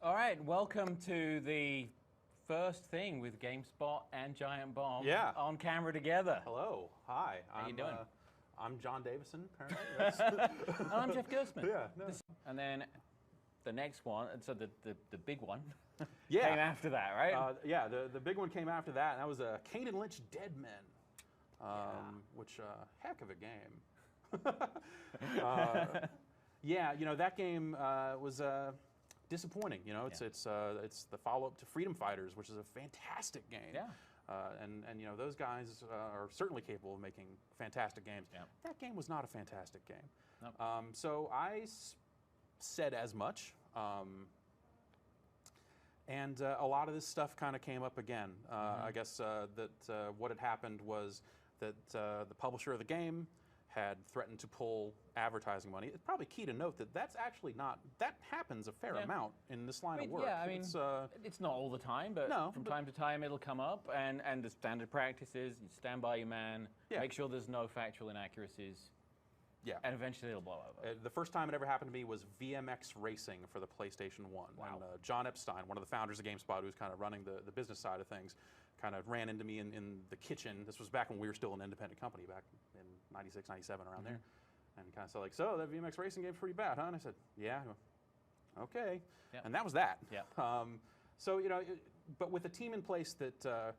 All right, welcome to the first thing with GameSpot and Giant Bomb on camera together. Hello, hi. How you doing? I'm John Davison, apparently. And I'm Jeff Gersman. Yeah. No. And then the next one, so the big one came after that, right? Yeah, the big one came after that, and that was Kane and Lynch Dead Men, which heck of a game. Yeah, you know, that game was disappointing. You know, it's the follow-up to Freedom Fighters, which is a fantastic game. Yeah. And you know, those guys are certainly capable of making fantastic games. Yeah. That game was not a fantastic game. Nope. So I said as much. And a lot of this stuff kind of came up again. I guess that what had happened was that the publisher of the game had threatened to pull advertising money. It's probably key to note that that's actually not, that happens a fair amount in this line of work. Yeah, I mean, it's not all the time, but from time to time it'll come up, and the standard practice is you stand by your man, make sure there's no factual inaccuracies, and eventually it'll blow over. The first time it ever happened to me was VMX Racing for the PlayStation 1. Wow. And John Epstein, one of the founders of GameSpot, who's kind of running the business side of things, kind of ran into me in the kitchen. This was back when we were still an independent company, back in 96, 97, around there. And kind of said, like, so that VMX Racing game's pretty bad, huh? And I said, yeah. Okay. And that was that. Yeah. So, you know, but with a team in place that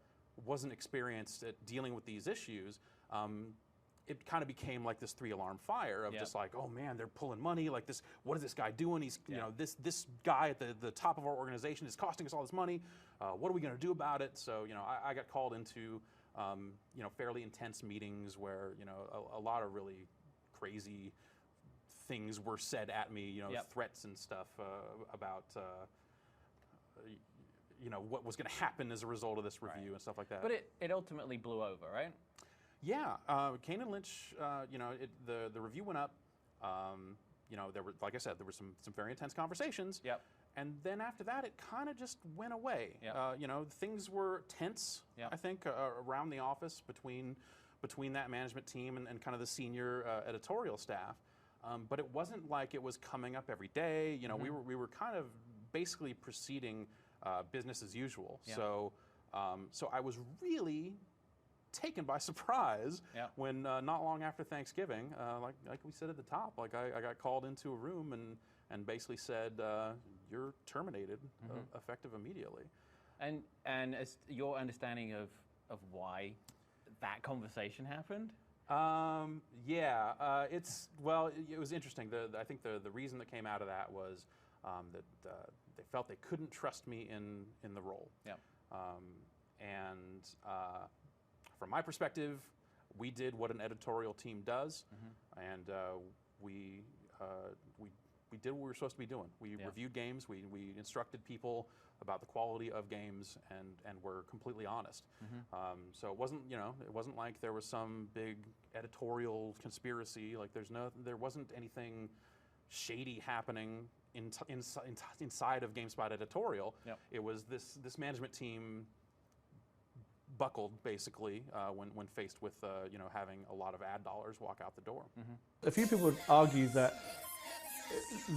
wasn't experienced at dealing with these issues, it kind of became like this 3-alarm fire of just like, oh man, they're pulling money. Like this, what is this guy doing? He's, you know, this guy at the top of our organization is costing us all this money. What are we going to do about it? So, you know, I got called into, you know, fairly intense meetings where, you know, a lot of really crazy things were said at me, you know, threats and stuff about, you know, what was going to happen as a result of this review and stuff like that. But it ultimately blew over, right? Yeah, Kane and Lynch, you know, the review went up. You know, there were, like I said, there were some very intense conversations. Yep. And then after that, it kind of just went away. Yep. You know, things were tense, I think, around the office between that management team and kind of the senior editorial staff. But it wasn't like it was coming up every day. You know, we were kind of basically proceeding business as usual. Yeah. So I was really taken by surprise when not long after Thanksgiving, like we said at the top, like I got called into a room and basically said, you're terminated, effective immediately. And as your understanding of why that conversation happened? It was interesting. I think the reason that came out of that was that they felt they couldn't trust me in the role. Yeah. From my perspective, we did what an editorial team does, and we did what we were supposed to be doing. We reviewed games, we instructed people about the quality of games, and were completely honest. So it wasn't, you know, it wasn't like there was some big editorial conspiracy. Like there wasn't anything shady happening inside of GameSpot editorial. It was this management team buckled basically when faced with you know, having a lot of ad dollars walk out the door. A few people would argue that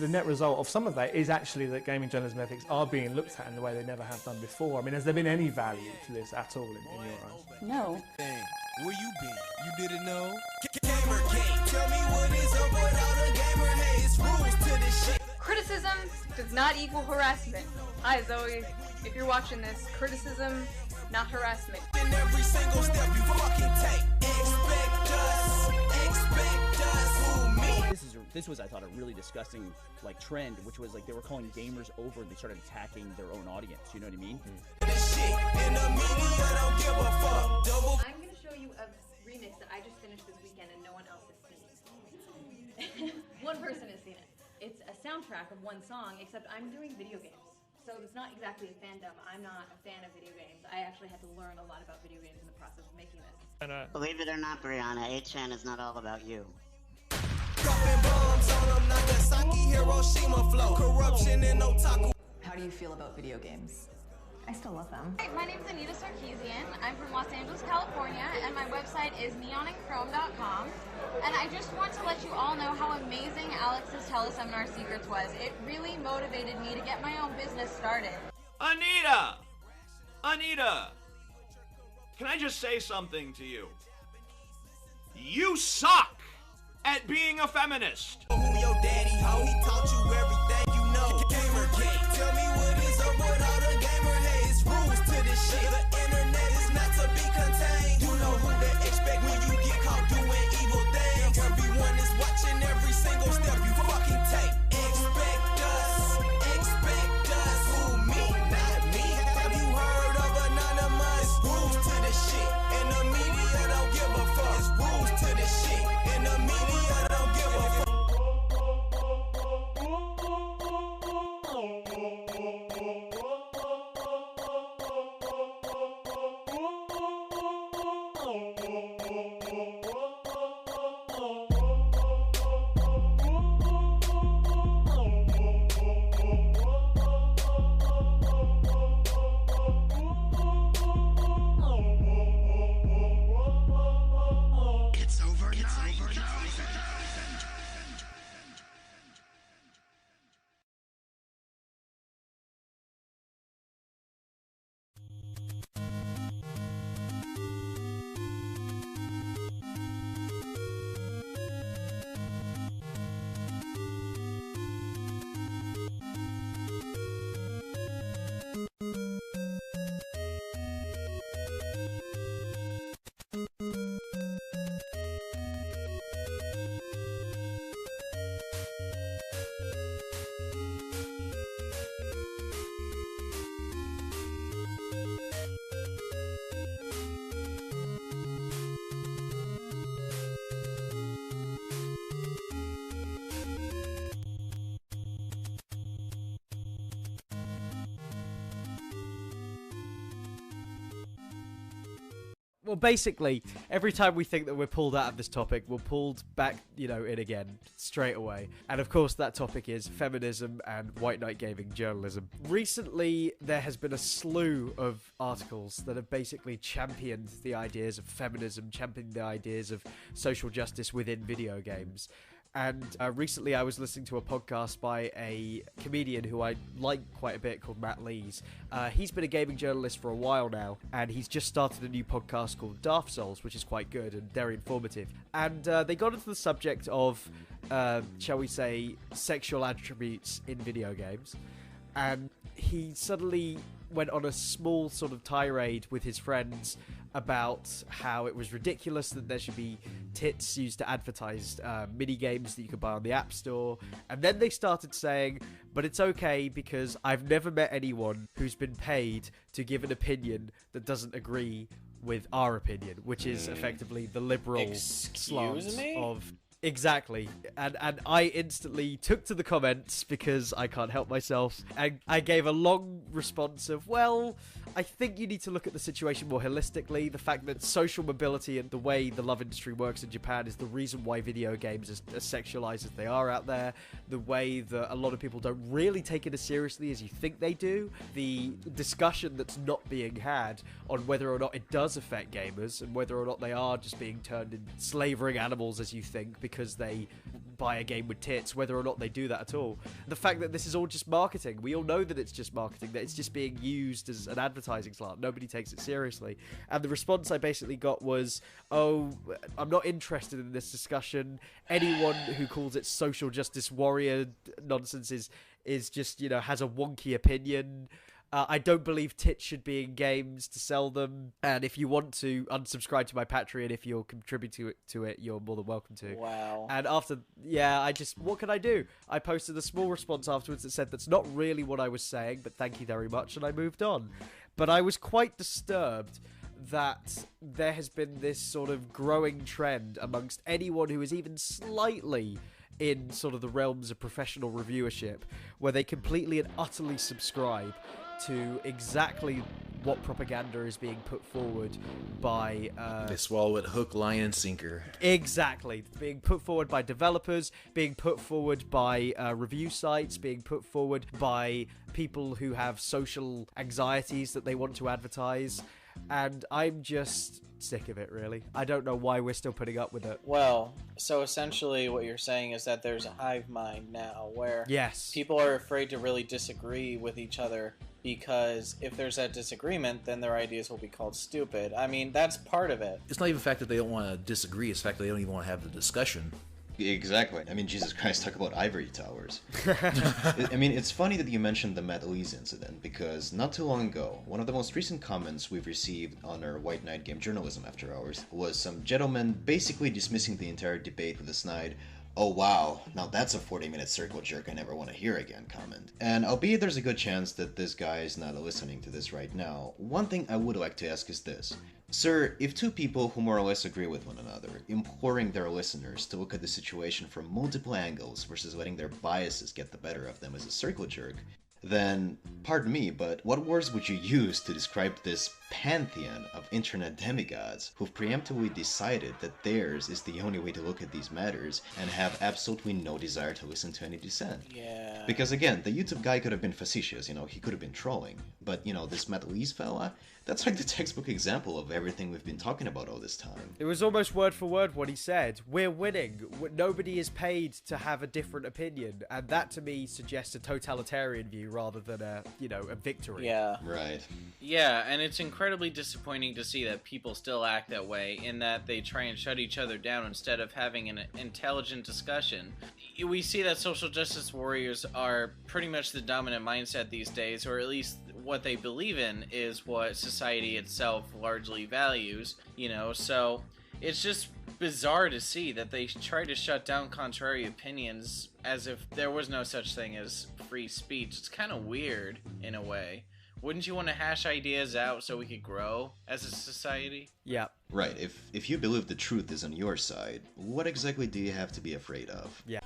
the net result of some of that is actually that gaming journalism ethics are being looked at in the way they never have done before. I mean, has there been any value to this at all in your eyes? No. Hey, where you been? You didn't know? Gamergate, tell me what is up with all the gamer hates, rules to this shit. Criticism does not equal harassment. Hi Zoe, if you're watching this, criticism, not harassment. In every single step you fucking take, expect us, who me? This was, I thought, a really disgusting like trend, which was like they were calling gamers over and they started attacking their own audience. You know what I mean? This shit in the media don't give a fuck. I'm gonna show you a remix that I just finished this weekend and no one else has seen. One person has seen it. It's a soundtrack of one song, except I'm doing video games. So it's not exactly a fandom. I'm not a fan of video games. I actually had to learn a lot about video games in the process of making this. Believe it or not, Brianna, 8chan is not all about you. Dropping bombs on them, Nagasaki, Hiroshima flow. Corruption and otaku. How do you feel about video games? I still love them. Hi, my name is Anita Sarkeesian. I'm from Los Angeles, California, and my website is neonandchrome.com. And I just want to let you all know how amazing Alex's teleseminar secrets was. It really motivated me to get my own business started. Anita! Anita! Can I just say something to you? You suck at being a feminist. Who your daddy, how he taught you everything you know. Gamergate, tell me what is up with all the gamer hates. Rules to this shit. The internet is not to be contained. You know who to expect when you get caught doing evil things. Everyone is watching every single step you fucking take. Expect us. Who, me, not me. Have you heard of anonymous? Rules to this shit. And the media don't give a fuck. It's rules to this shit. And the media don't give a fuck. Well, basically, every time we think that we're pulled out of this topic, we're pulled back, in again, straight away. And of course, that topic is feminism and white knight gaming journalism. Recently, there has been a slew of articles that have basically championed the ideas of feminism, championed the ideas of social justice within video games. And recently I was listening to a podcast by a comedian who I like quite a bit called Matt Lees. He's been a gaming journalist for a while now, and he's just started a new podcast called Dark Souls, which is quite good and very informative. And they got into the subject of, shall we say, sexual attributes in video games. And he suddenly went on a small sort of tirade with his friends about how it was ridiculous that there should be tits used to advertise mini games that you could buy on the App Store. And then they started saying, but it's okay because I've never met anyone who's been paid to give an opinion that doesn't agree with our opinion, which is effectively the liberal slant of... Exactly. And I instantly took to the comments because I can't help myself. And I gave a long response of, well, I think you need to look at the situation more holistically. The fact that social mobility and the way the love industry works in Japan is the reason why video games are as sexualized as they are out there. The way that a lot of people don't really take it as seriously as you think they do. The discussion that's not being had on whether or not it does affect gamers and whether or not they are just being turned into slavering animals as you think because they buy a game with tits, whether or not they do that at all. The fact that this is all just marketing. We all know that it's just marketing, that it's just being used as an advertising slant. Nobody takes it seriously. And the response I basically got was, oh, I'm not interested in this discussion. Anyone who calls it social justice warrior nonsense is just, has a wonky opinion. I don't believe tits should be in games to sell them. And if you want to unsubscribe to my Patreon, if you'll contribute to it, you're more than welcome to. Wow. And after, what can I do? I posted a small response afterwards that said that's not really what I was saying, but thank you very much, and I moved on. But I was quite disturbed that there has been this sort of growing trend amongst anyone who is even slightly in sort of the realms of professional reviewership, where they completely and utterly subscribe to exactly what propaganda is being put forward by... they swallow it hook, line, and sinker. Exactly. Being put forward by developers, being put forward by review sites, being put forward by people who have social anxieties that they want to advertise. And I'm just sick of it, really. I don't know why we're still putting up with it. Well, so essentially what you're saying is that there's a hive mind now where people are afraid to really disagree with each other, because if there's that disagreement, then their ideas will be called stupid. I mean, that's part of it. It's not even the fact that they don't want to disagree, it's the fact that they don't even want to have the discussion. Exactly. I mean, Jesus Christ, talk about ivory towers. I mean, it's funny that you mentioned the Metal Ease incident, because not too long ago, one of the most recent comments we've received on our White Knight Game Journalism After Hours was some gentleman basically dismissing the entire debate with a snide, "Oh wow, now that's a 40-minute circle jerk I never want to hear again" comment. And albeit there's a good chance that this guy is not listening to this right now, one thing I would like to ask is this. Sir, if two people who more or less agree with one another, imploring their listeners to look at the situation from multiple angles versus letting their biases get the better of them as a circle jerk, then, pardon me, but what words would you use to describe this pantheon of internet demigods who've preemptively decided that theirs is the only way to look at these matters and have absolutely no desire to listen to any dissent? Yeah. Because again, the YouTube guy could have been facetious, you know, he could have been trolling, but, you know, this Metal Ease fella, that's like the textbook example of everything we've been talking about all this time. It was almost word for word what he said. We're winning. Nobody is paid to have a different opinion, and that to me suggests a totalitarian view rather than a, you know, a victory. Yeah. Right. Yeah, and it's incredibly disappointing to see that people still act that way, in that they try and shut each other down instead of having an intelligent discussion. We see that social justice warriors are pretty much the dominant mindset these days, or at least what they believe in is what society itself largely values, you know, so it's just bizarre to see that they try to shut down contrary opinions as if there was no such thing as free speech. It's kind of weird in a way. Wouldn't you want to hash ideas out so we could grow as a society? Yeah. Right, if you believe the truth is on your side, what exactly do you have to be afraid of? Yeah.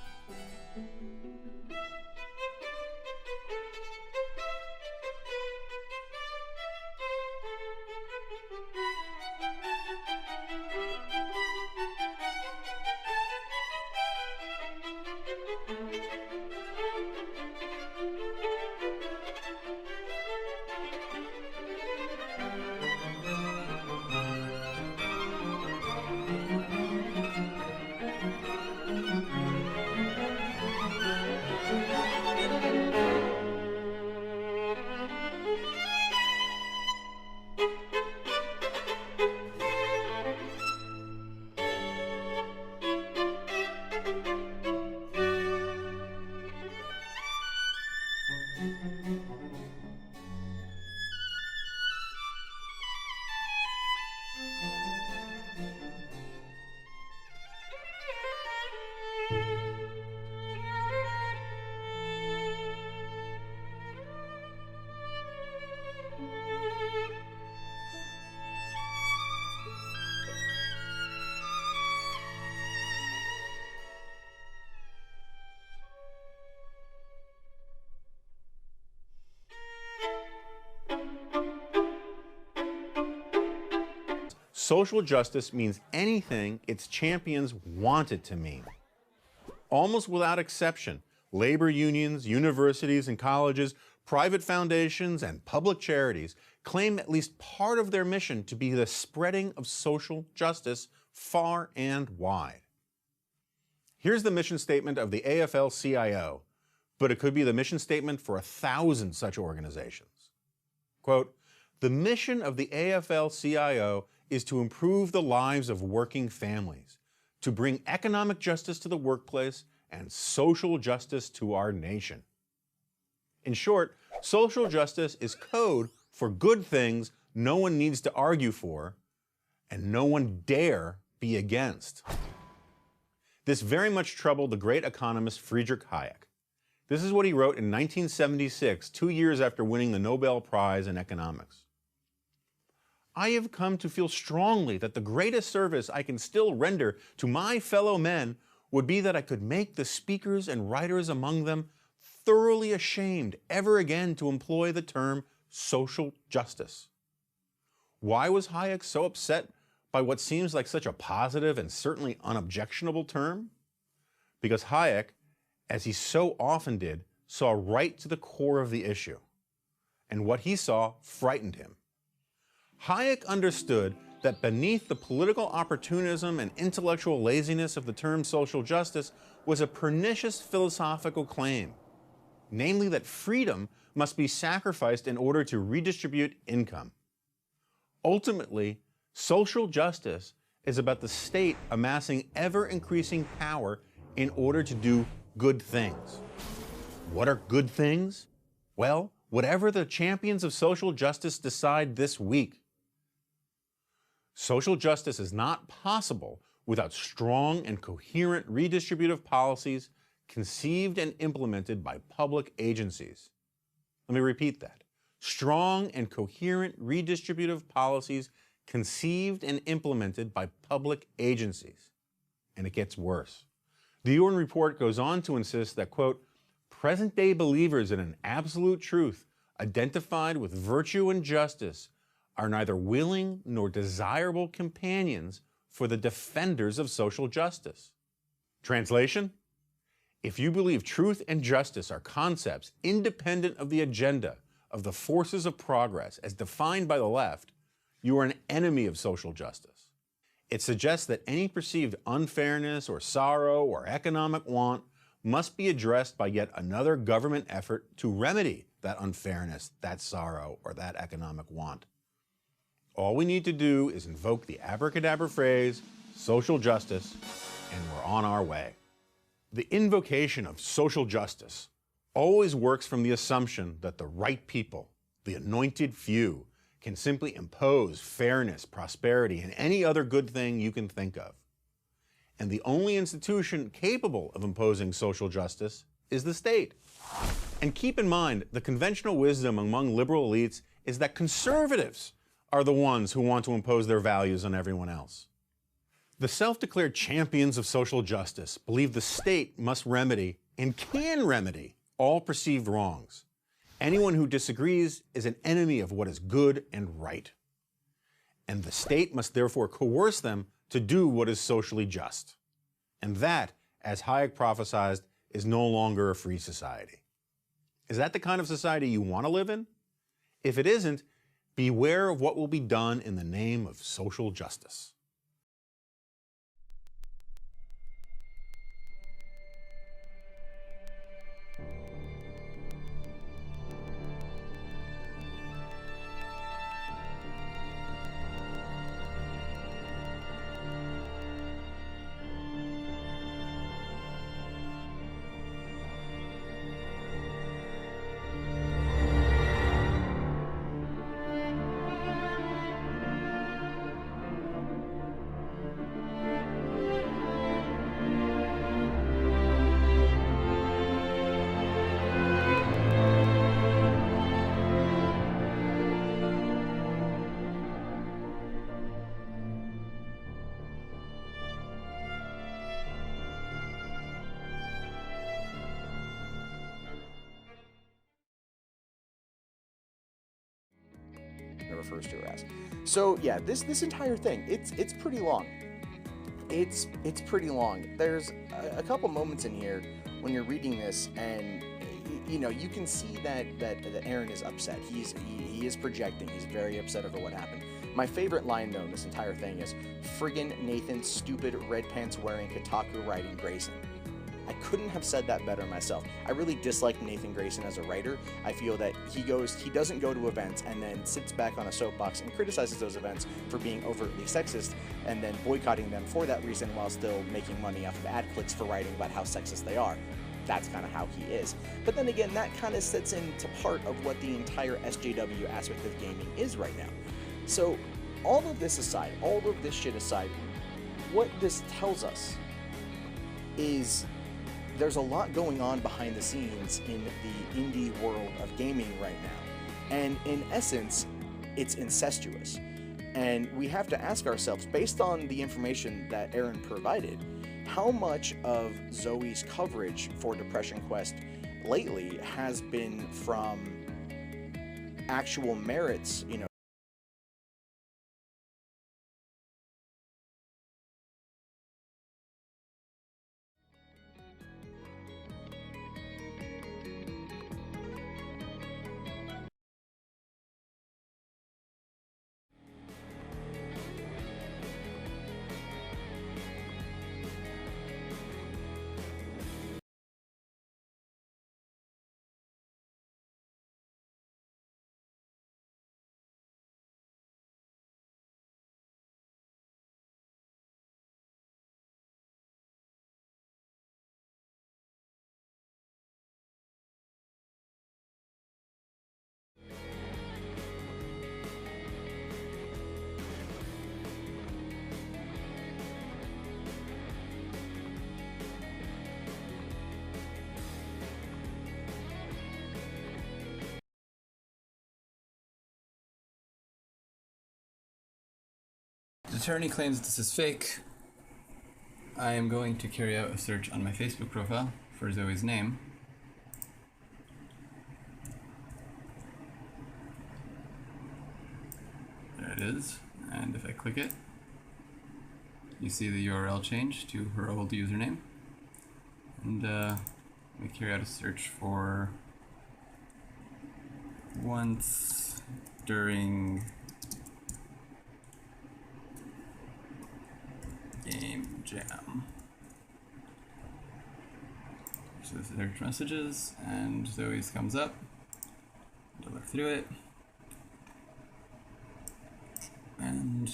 Social justice means anything its champions want it to mean. Almost without exception, labor unions, universities and colleges, private foundations, and public charities claim at least part of their mission to be the spreading of social justice far and wide. Here's the mission statement of the AFL-CIO, but it could be the mission statement for 1,000 such organizations. Quote, "The mission of the AFL-CIO is to improve the lives of working families, to bring economic justice to the workplace and social justice to our nation." In short, social justice is code for good things no one needs to argue for and no one dare be against. This very much troubled the great economist Friedrich Hayek. This is what he wrote in 1976, 2 years after winning the Nobel Prize in economics. "I have come to feel strongly that the greatest service I can still render to my fellow men would be that I could make the speakers and writers among them thoroughly ashamed ever again to employ the term social justice. Why was Hayek so upset by what seems like such a positive and certainly unobjectionable term? Because Hayek, as he so often did, saw right to the core of the issue. And what he saw frightened him. Hayek understood that beneath the political opportunism and intellectual laziness of the term social justice was a pernicious philosophical claim, namely that freedom must be sacrificed in order to redistribute income. Ultimately, social justice is about the state amassing ever-increasing power in order to do good things. What are good things? Well, whatever the champions of social justice decide this week. Social justice is not possible without strong and coherent redistributive policies conceived and implemented by public agencies. Let me repeat that. Strong and coherent redistributive policies conceived and implemented by public agencies. And it gets worse. The UN report goes on to insist that, quote, present-day believers in an absolute truth identified with virtue and justice are neither willing nor desirable companions for the defenders of social justice. Translation? If you believe truth and justice are concepts independent of the agenda of the forces of progress as defined by the left, you are an enemy of social justice. It suggests that any perceived unfairness or sorrow or economic want must be addressed by yet another government effort to remedy that unfairness, that sorrow, or that economic want. All we need to do is invoke the abracadabra phrase, social justice, and we're on our way. The invocation of social justice always works from the assumption that the right people, the anointed few, can simply impose fairness, prosperity, and any other good thing you can think of. And the only institution capable of imposing social justice is the state. And keep in mind, the conventional wisdom among liberal elites is that conservatives are the ones who want to impose their values on everyone else. The self-declared champions of social justice believe the state must remedy and can remedy all perceived wrongs. Anyone who disagrees is an enemy of what is good and right. And the state must therefore coerce them to do what is socially just. And that, as Hayek prophesied, is no longer a free society. Is that the kind of society you want to live in? If it isn't, beware of what will be done in the name of social justice. Refers to her as. So yeah, this entire thing, it's pretty long. It's pretty long. There's a couple moments in here when you're reading this, and you know you can see that Aaron is upset. He is projecting. He's very upset over what happened. My favorite line though in this entire thing is friggin' Nathan, stupid red pants wearing Kotaku writing Grayson. I couldn't have said that better myself. I really dislike Nathan Grayson as a writer. I feel that he doesn't go to events and then sits back on a soapbox and criticizes those events for being overtly sexist and then boycotting them for that reason while still making money off of ad clicks for writing about how sexist they are. That's kind of how he is. But then again, that kind of sits into part of what the entire SJW aspect of gaming is right now. So all of this aside, all of this shit aside, what this tells us is there's a lot going on behind the scenes in the indie world of gaming right now. And in essence, it's incestuous. And we have to ask ourselves, based on the information that Aaron provided, how much of Zoe's coverage for Depression Quest lately has been from actual merits, you know, attorney claims this is fake, I am going to carry out a search on my Facebook profile for Zoe's name. There it is, and if I click it, you see the URL change to her old username. And we carry out a search for once during Game Jam. So the search messages, and Zoe's comes up. I'll look through it. And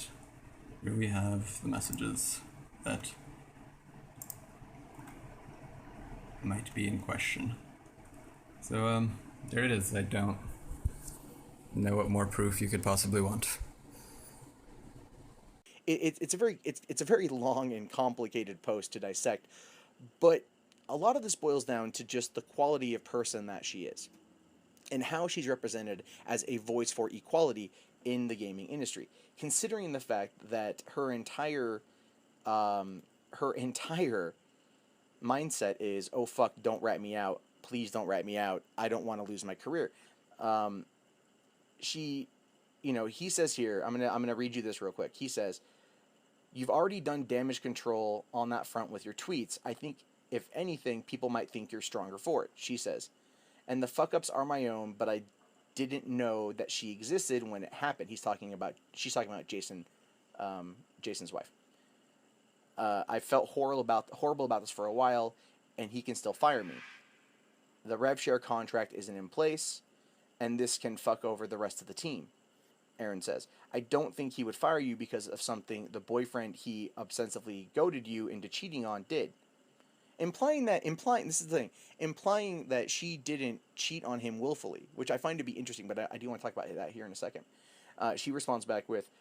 here we have the messages that might be in question. So there it is. I don't know what more proof you could possibly want. It's a very long and complicated post to dissect, but a lot of this boils down to just the quality of person that she is, and how she's represented as a voice for equality in the gaming industry. Considering the fact that her entire mindset is, oh fuck, don't rat me out, please don't rat me out, I don't want to lose my career. He says here, I'm gonna read you this real quick. He says, "You've already done damage control on that front with your tweets. I think, if anything, people might think you're stronger for it," she says. "And the fuck-ups are my own, but I didn't know that she existed when it happened." She's talking about Jason, Jason's wife. "I felt horrible about this for a while, and he can still fire me. The rev share contract isn't in place, and this can fuck over the rest of the team." Aaron says, "I don't think he would fire you because of something the boyfriend he obsessively goaded you into cheating on did." Implying that she didn't cheat on him willfully, which I find to be interesting, but I do want to talk about that here in a second. She responds back with,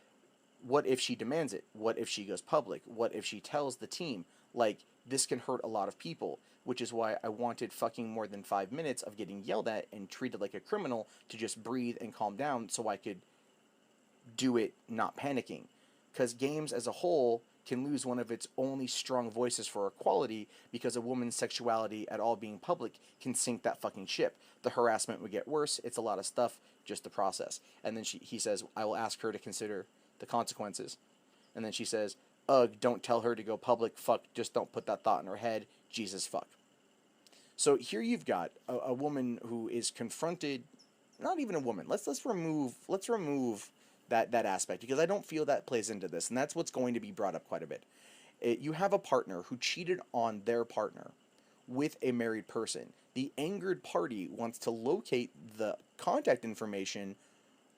"What if she demands it? What if she goes public? What if she tells the team? Like, this can hurt a lot of people, which is why I wanted fucking more than 5 minutes of getting yelled at and treated like a criminal to just breathe and calm down so I could do it not panicking. Because games as a whole can lose one of its only strong voices for equality because a woman's sexuality at all being public can sink that fucking ship. The harassment would get worse. It's a lot of stuff, just the process." And then he says, "I will ask her to consider the consequences." And then she says, "Ugh, don't tell her to go public. Fuck, just don't put that thought in her head. Jesus fuck." So here you've got a woman who is confronted, not even a woman. Let's remove that aspect, because I don't feel that plays into this, and that's what's going to be brought up quite a bit. You have a partner who cheated on their partner with a married person. The angered party wants to locate the contact information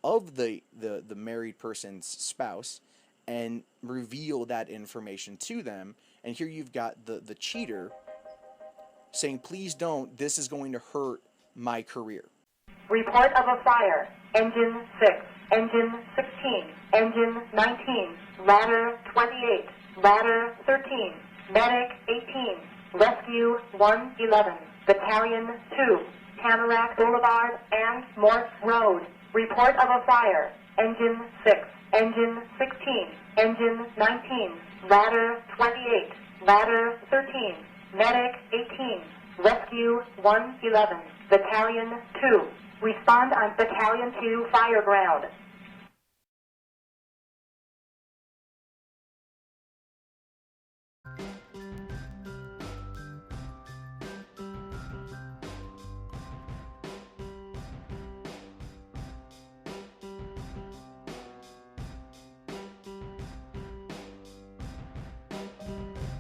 of the married person's spouse and reveal that information to them. And here you've got the cheater saying, "Please don't, this is going to hurt my career." Report of a fire. Engine 6, Engine 16, Engine 19, Ladder 28, Ladder 13, Medic 18, Rescue 111, Battalion 2, Tamarack Boulevard and Morse Road. Report of a fire. Engine 6, Engine 16, Engine 19, Ladder 28, Ladder 13, Medic 18, Rescue 111, Battalion 2. Respond on Battalion 2 fire ground.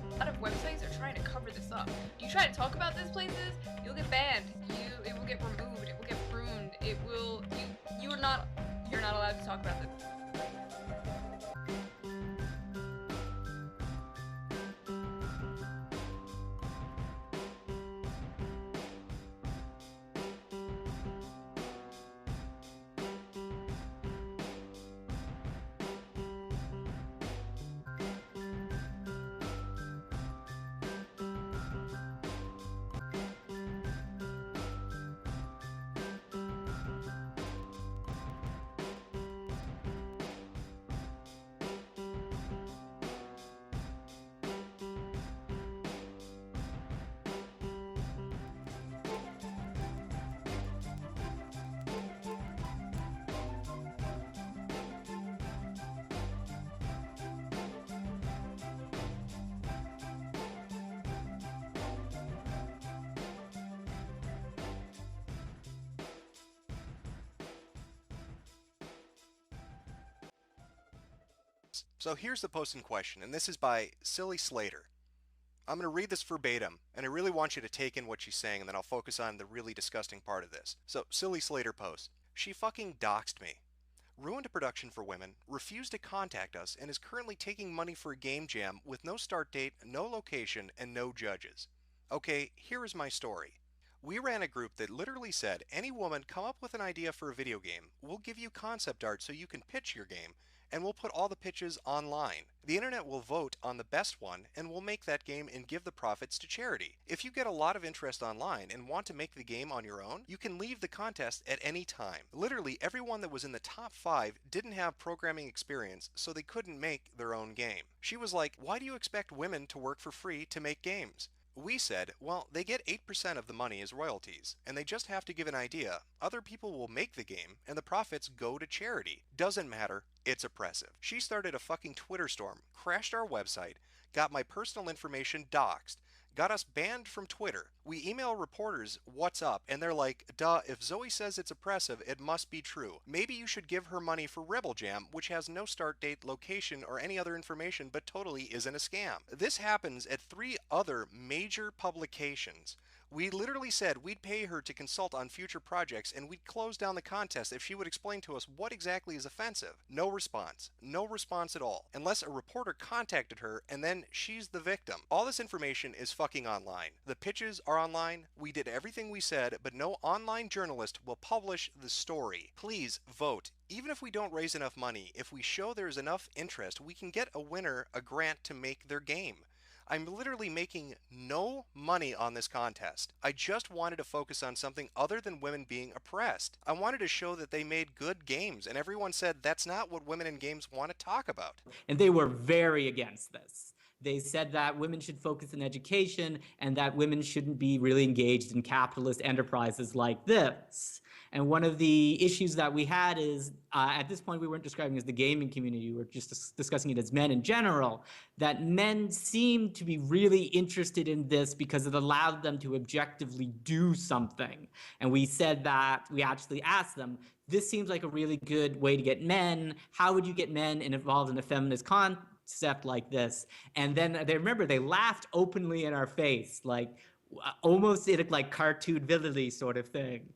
A lot of websites are trying to cover this up. You try to talk about these places, you'll get banned. It will get removed. It will get pruned. It will. You're not allowed to talk about this. games. So here's the post in question, and this is by Silly Slater. I'm going to read this verbatim, and I really want you to take in what she's saying, and then I'll focus on the really disgusting part of this. So, Silly Slater posts, "She fucking doxed me. Ruined a production for women, refused to contact us, and is currently taking money for a game jam with no start date, no location, and no judges. Okay, here is my story. We ran a group that literally said, any woman come up with an idea for a video game, we'll give you concept art so you can pitch your game, and we'll put all the pitches online. The internet will vote on the best one, and we'll make that game and give the profits to charity. If you get a lot of interest online and want to make the game on your own, you can leave the contest at any time. Literally everyone that was in the top 5 didn't have programming experience, so they couldn't make their own game." She was like, "Why do you expect women to work for free to make games?" We said, well, they get 8% of the money as royalties, and they just have to give an idea. Other people will make the game, and the profits go to charity. Doesn't matter, it's oppressive. She started a fucking Twitter storm, crashed our website, got my personal information doxed, got us banned from Twitter. We email reporters what's up, and they're like, duh, if Zoe says it's oppressive, it must be true. Maybe you should give her money for Rebel Jam, which has no start date, location, or any other information, but totally isn't a scam. This happens at 3 other major publications. We literally said we'd pay her to consult on future projects, and we'd close down the contest if she would explain to us what exactly is offensive. No response. No response at all. Unless a reporter contacted her, and then she's the victim. All this information is fucking online. The pitches are online. We did everything we said, but no online journalist will publish the story. Please vote. Even if we don't raise enough money, if we show there's enough interest, we can get a winner a grant to make their game. I'm literally making no money on this contest. I just wanted to focus on something other than women being oppressed. I wanted to show that they made good games, and everyone said that's not what women in games want to talk about." And they were very against this. They said that women should focus on education and that women shouldn't be really engaged in capitalist enterprises like this. And one of the issues that we had is, at this point we weren't describing it as the gaming community, we were just discussing it as men in general, that men seemed to be really interested in this because it allowed them to objectively do something. And we said that, we actually asked them, this seems like a really good way to get men. How would you get men involved in a feminist concept like this? And then they laughed openly in our face, like almost in a like cartoon villainy sort of thing.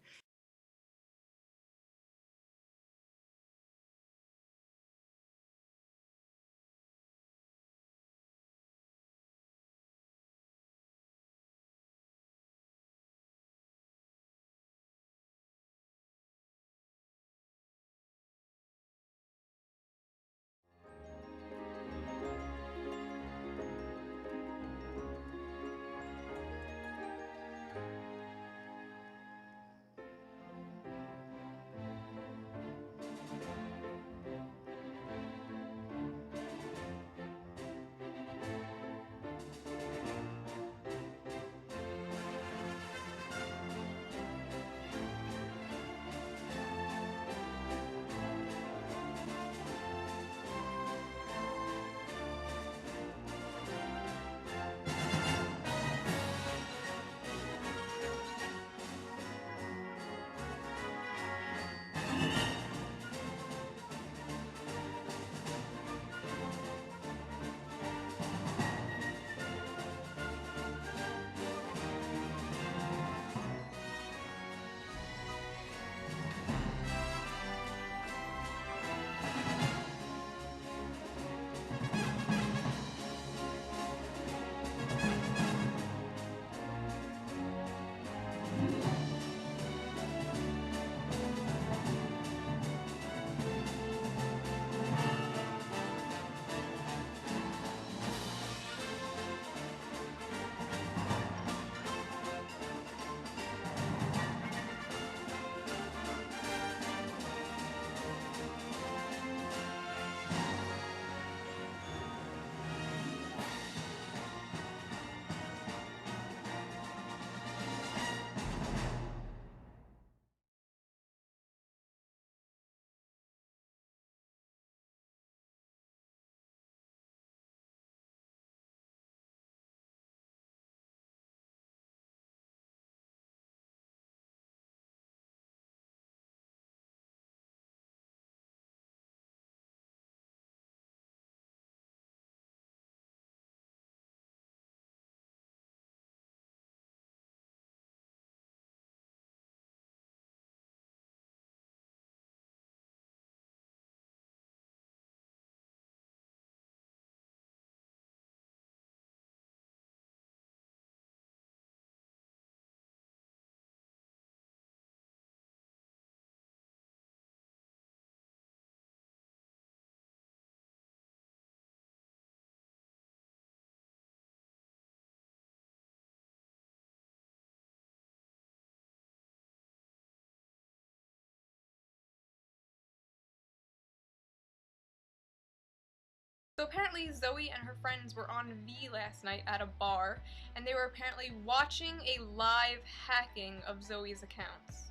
So apparently Zoe and her friends were on V last night at a bar, and they were apparently watching a live hacking of Zoe's accounts.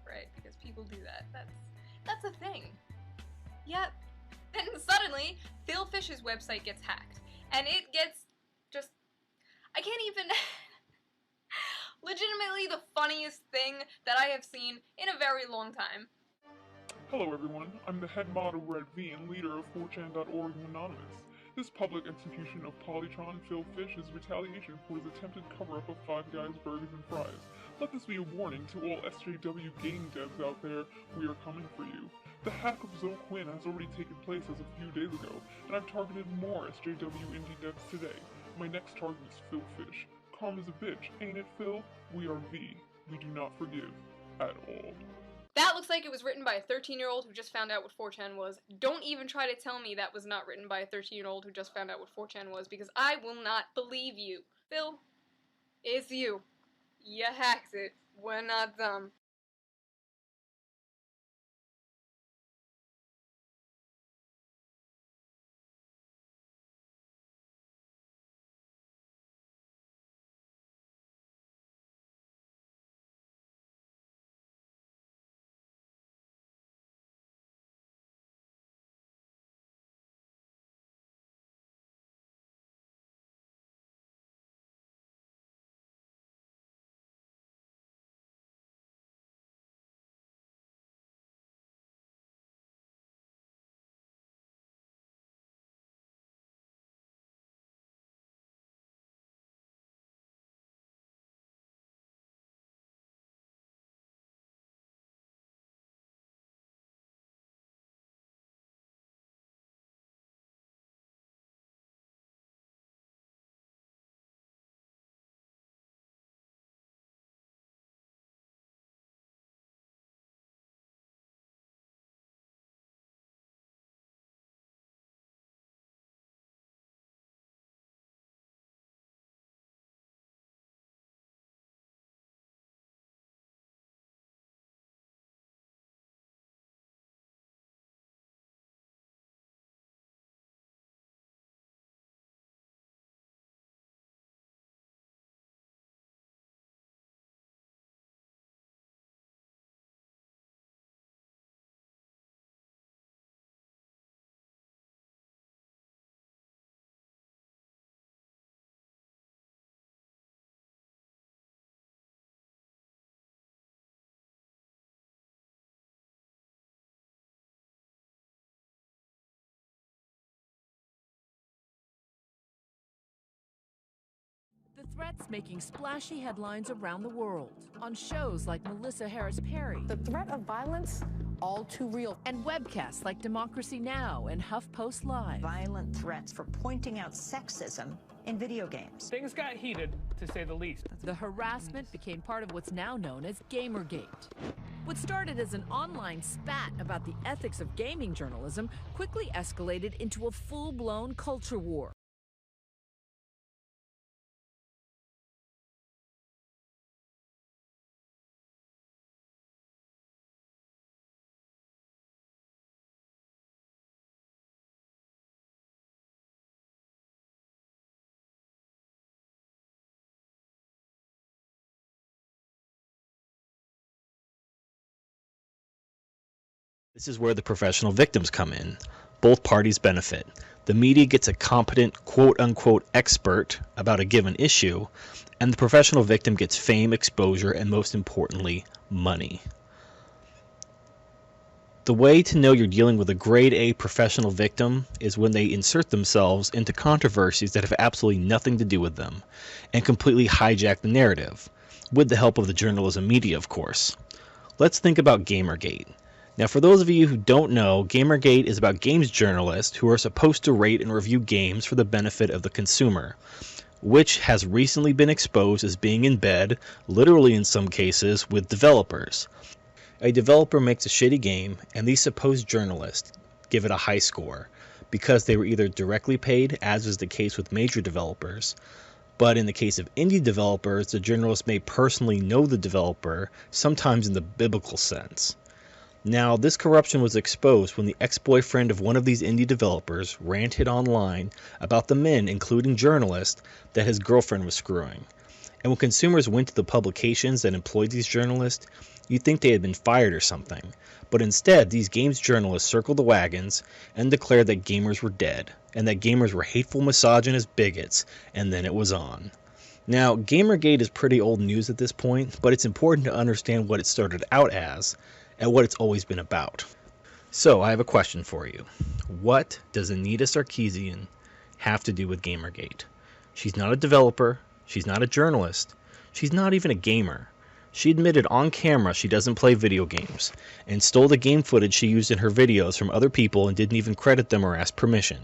Right, because people do that. That's a thing. Yeah, then suddenly, Phil Fish's website gets hacked, and it gets just... I can't even... legitimately the funniest thing that I have seen in a very long time. Hello everyone, I'm the head mod over at V and leader of 4chan.org Anonymous. This public execution of Polytron Phil Fish is retaliation for his attempted cover-up of Five Guys Burgers and Fries. Let this be a warning to all SJW game devs out there, we are coming for you. The hack of Zoe Quinn has already taken place as a few days ago, and I've targeted more SJW indie devs today. My next target is Phil Fish. Karma's a bitch, ain't it, Phil? We are V. We do not forgive. At all. That looks like it was written by a 13-year-old who just found out what 4chan was. Don't even try to tell me that was not written by a 13-year-old who just found out what 4chan was, because I will not believe you. Phil, it's you. You hacked it. We're not dumb. The threats making splashy headlines around the world on shows like Melissa Harris Perry. The threat of violence, all too real. And webcasts like Democracy Now! And HuffPost Live. Violent threats for pointing out sexism in video games. Things got heated, to say the least. The harassment became part of what's now known as Gamergate. What started as an online spat about the ethics of gaming journalism quickly escalated into a full-blown culture war. This is where the professional victims come in. Both parties benefit. The media gets a competent quote-unquote expert about a given issue, and the professional victim gets fame, exposure, and most importantly, money. The way to know you're dealing with a grade A professional victim is when they insert themselves into controversies that have absolutely nothing to do with them, and completely hijack the narrative, with the help of the journalism media, of course. Let's think about Gamergate. Now, for those of you who don't know, Gamergate is about games journalists who are supposed to rate and review games for the benefit of the consumer, which has recently been exposed as being in bed, literally in some cases, with developers. A developer makes a shitty game, and these supposed journalists give it a high score, because they were either directly paid, as is the case with major developers, but in the case of indie developers, the journalist may personally know the developer, sometimes in the biblical sense. Now, this corruption was exposed when the ex-boyfriend of one of these indie developers ranted online about the men, including journalists, that his girlfriend was screwing. And when consumers went to the publications that employed these journalists, you'd think they had been fired or something. But instead, these games journalists circled the wagons and declared that gamers were dead, and that gamers were hateful, misogynist bigots, and then it was on. Now, Gamergate is pretty old news at this point, but it's important to understand what it started out as and what it's always been about. So, I have a question for you. What does Anita Sarkeesian have to do with Gamergate? She's not a developer, she's not a journalist, she's not even a gamer. She admitted on camera she doesn't play video games, and stole the game footage she used in her videos from other people and didn't even credit them or ask permission.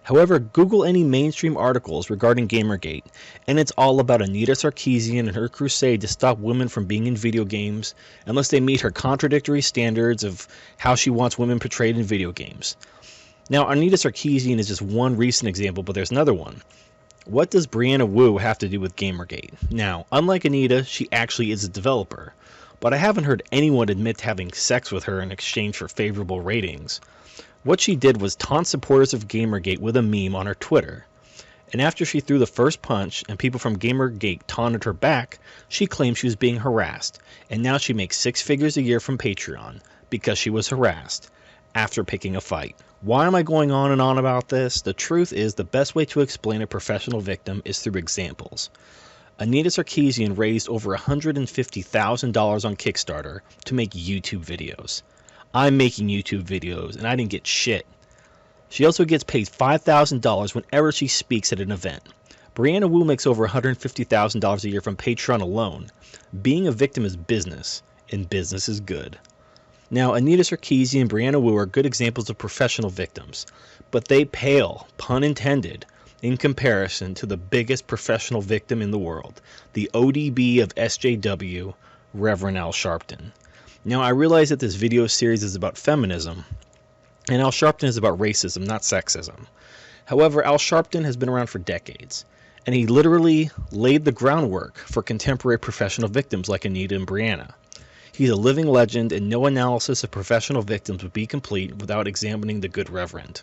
However, Google any mainstream articles regarding Gamergate, and it's all about Anita Sarkeesian and her crusade to stop women from being in video games unless they meet her contradictory standards of how she wants women portrayed in video games. Now, Anita Sarkeesian is just one recent example, but there's another one. What does Brianna Wu have to do with Gamergate? Now, unlike Anita, she actually is a developer, but I haven't heard anyone admit to having sex with her in exchange for favorable ratings. What she did was taunt supporters of Gamergate with a meme on her Twitter. And after she threw the first punch and people from Gamergate taunted her back, she claimed she was being harassed, and now she makes 6 figures a year from Patreon because she was harassed after picking a fight. Why am I going on and on about this? The truth is, the best way to explain a professional victim is through examples. Anita Sarkeesian raised over $150,000 on Kickstarter to make YouTube videos. I'm making YouTube videos, and I didn't get shit. She also gets paid $5,000 whenever she speaks at an event. Brianna Wu makes over $150,000 a year from Patreon alone. Being a victim is business, and business is good. Now, Anita Sarkeesian and Brianna Wu are good examples of professional victims, but they pale, pun intended, in comparison to the biggest professional victim in the world, the ODB of SJW, Reverend Al Sharpton. Now, I realize that this video series is about feminism, and Al Sharpton is about racism, not sexism. However, Al Sharpton has been around for decades, and he literally laid the groundwork for contemporary professional victims like Anita and Brianna. He's a living legend, and no analysis of professional victims would be complete without examining the good Reverend.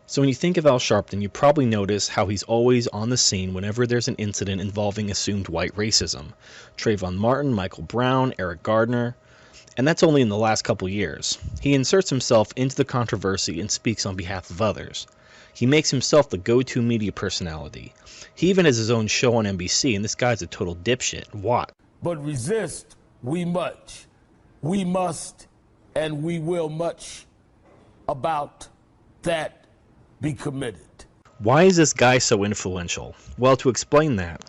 So when you think of Al Sharpton, you probably notice how he's always on the scene whenever there's an incident involving assumed white racism. Trayvon Martin, Michael Brown, Eric Gardner. And that's only in the last couple years. He inserts himself into the controversy and speaks on behalf of others. He makes himself the go-to media personality. He even has his own show on NBC, and this guy's a total dipshit. What? But resist we much. We must and we will much about that be committed. Why is this guy so influential? Well, to explain that,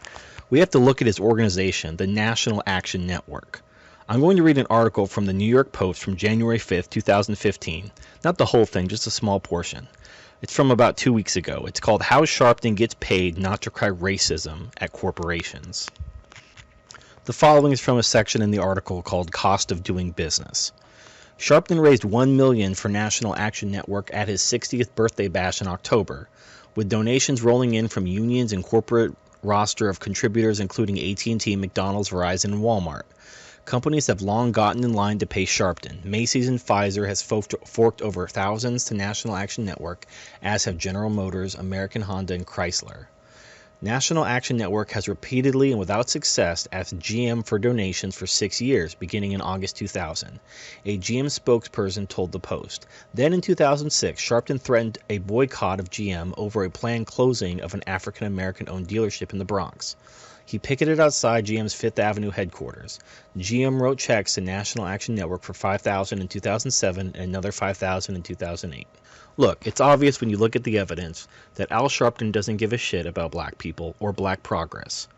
we have to look at his organization, the National Action Network. I'm going to read an article from the New York Post from January 5th, 2015. Not the whole thing, just a small portion. It's from about 2 weeks ago. It's called How Sharpton Gets Paid Not to Cry Racism at Corporations. The following is from a section in the article called Cost of Doing Business. Sharpton raised $1 million for National Action Network at his 60th birthday bash in October, with donations rolling in from unions and corporate roster of contributors including AT&T, McDonald's, Verizon, and Walmart. Companies have long gotten in line to pay Sharpton. Macy's and Pfizer has forked over thousands to National Action Network, as have General Motors, American Honda, and Chrysler. National Action Network has repeatedly and without success asked GM for donations for 6 years, beginning in August 2000. A GM spokesperson told the Post. Then in 2006, Sharpton threatened a boycott of GM over a planned closing of an African-American-owned dealership in the Bronx. He picketed outside GM's Fifth Avenue headquarters. GM wrote checks to National Action Network for $5,000 in 2007 and another $5,000 in 2008. Look, it's obvious when you look at the evidence that Al Sharpton doesn't give a shit about black people or black progress.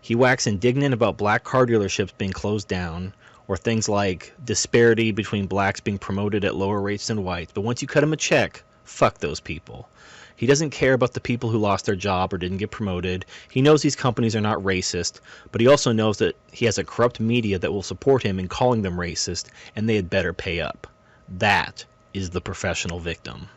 He waxes indignant about black car dealerships being closed down, or things like disparity between blacks being promoted at lower rates than whites, but once you cut him a check, fuck those people. He doesn't care about the people who lost their job or didn't get promoted. He knows these companies are not racist, but he also knows that he has a corrupt media that will support him in calling them racist, and they had better pay up. That is the professional victim.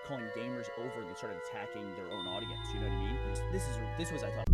calling gamers over and they started attacking their own audience. You know what I mean? This was I thought.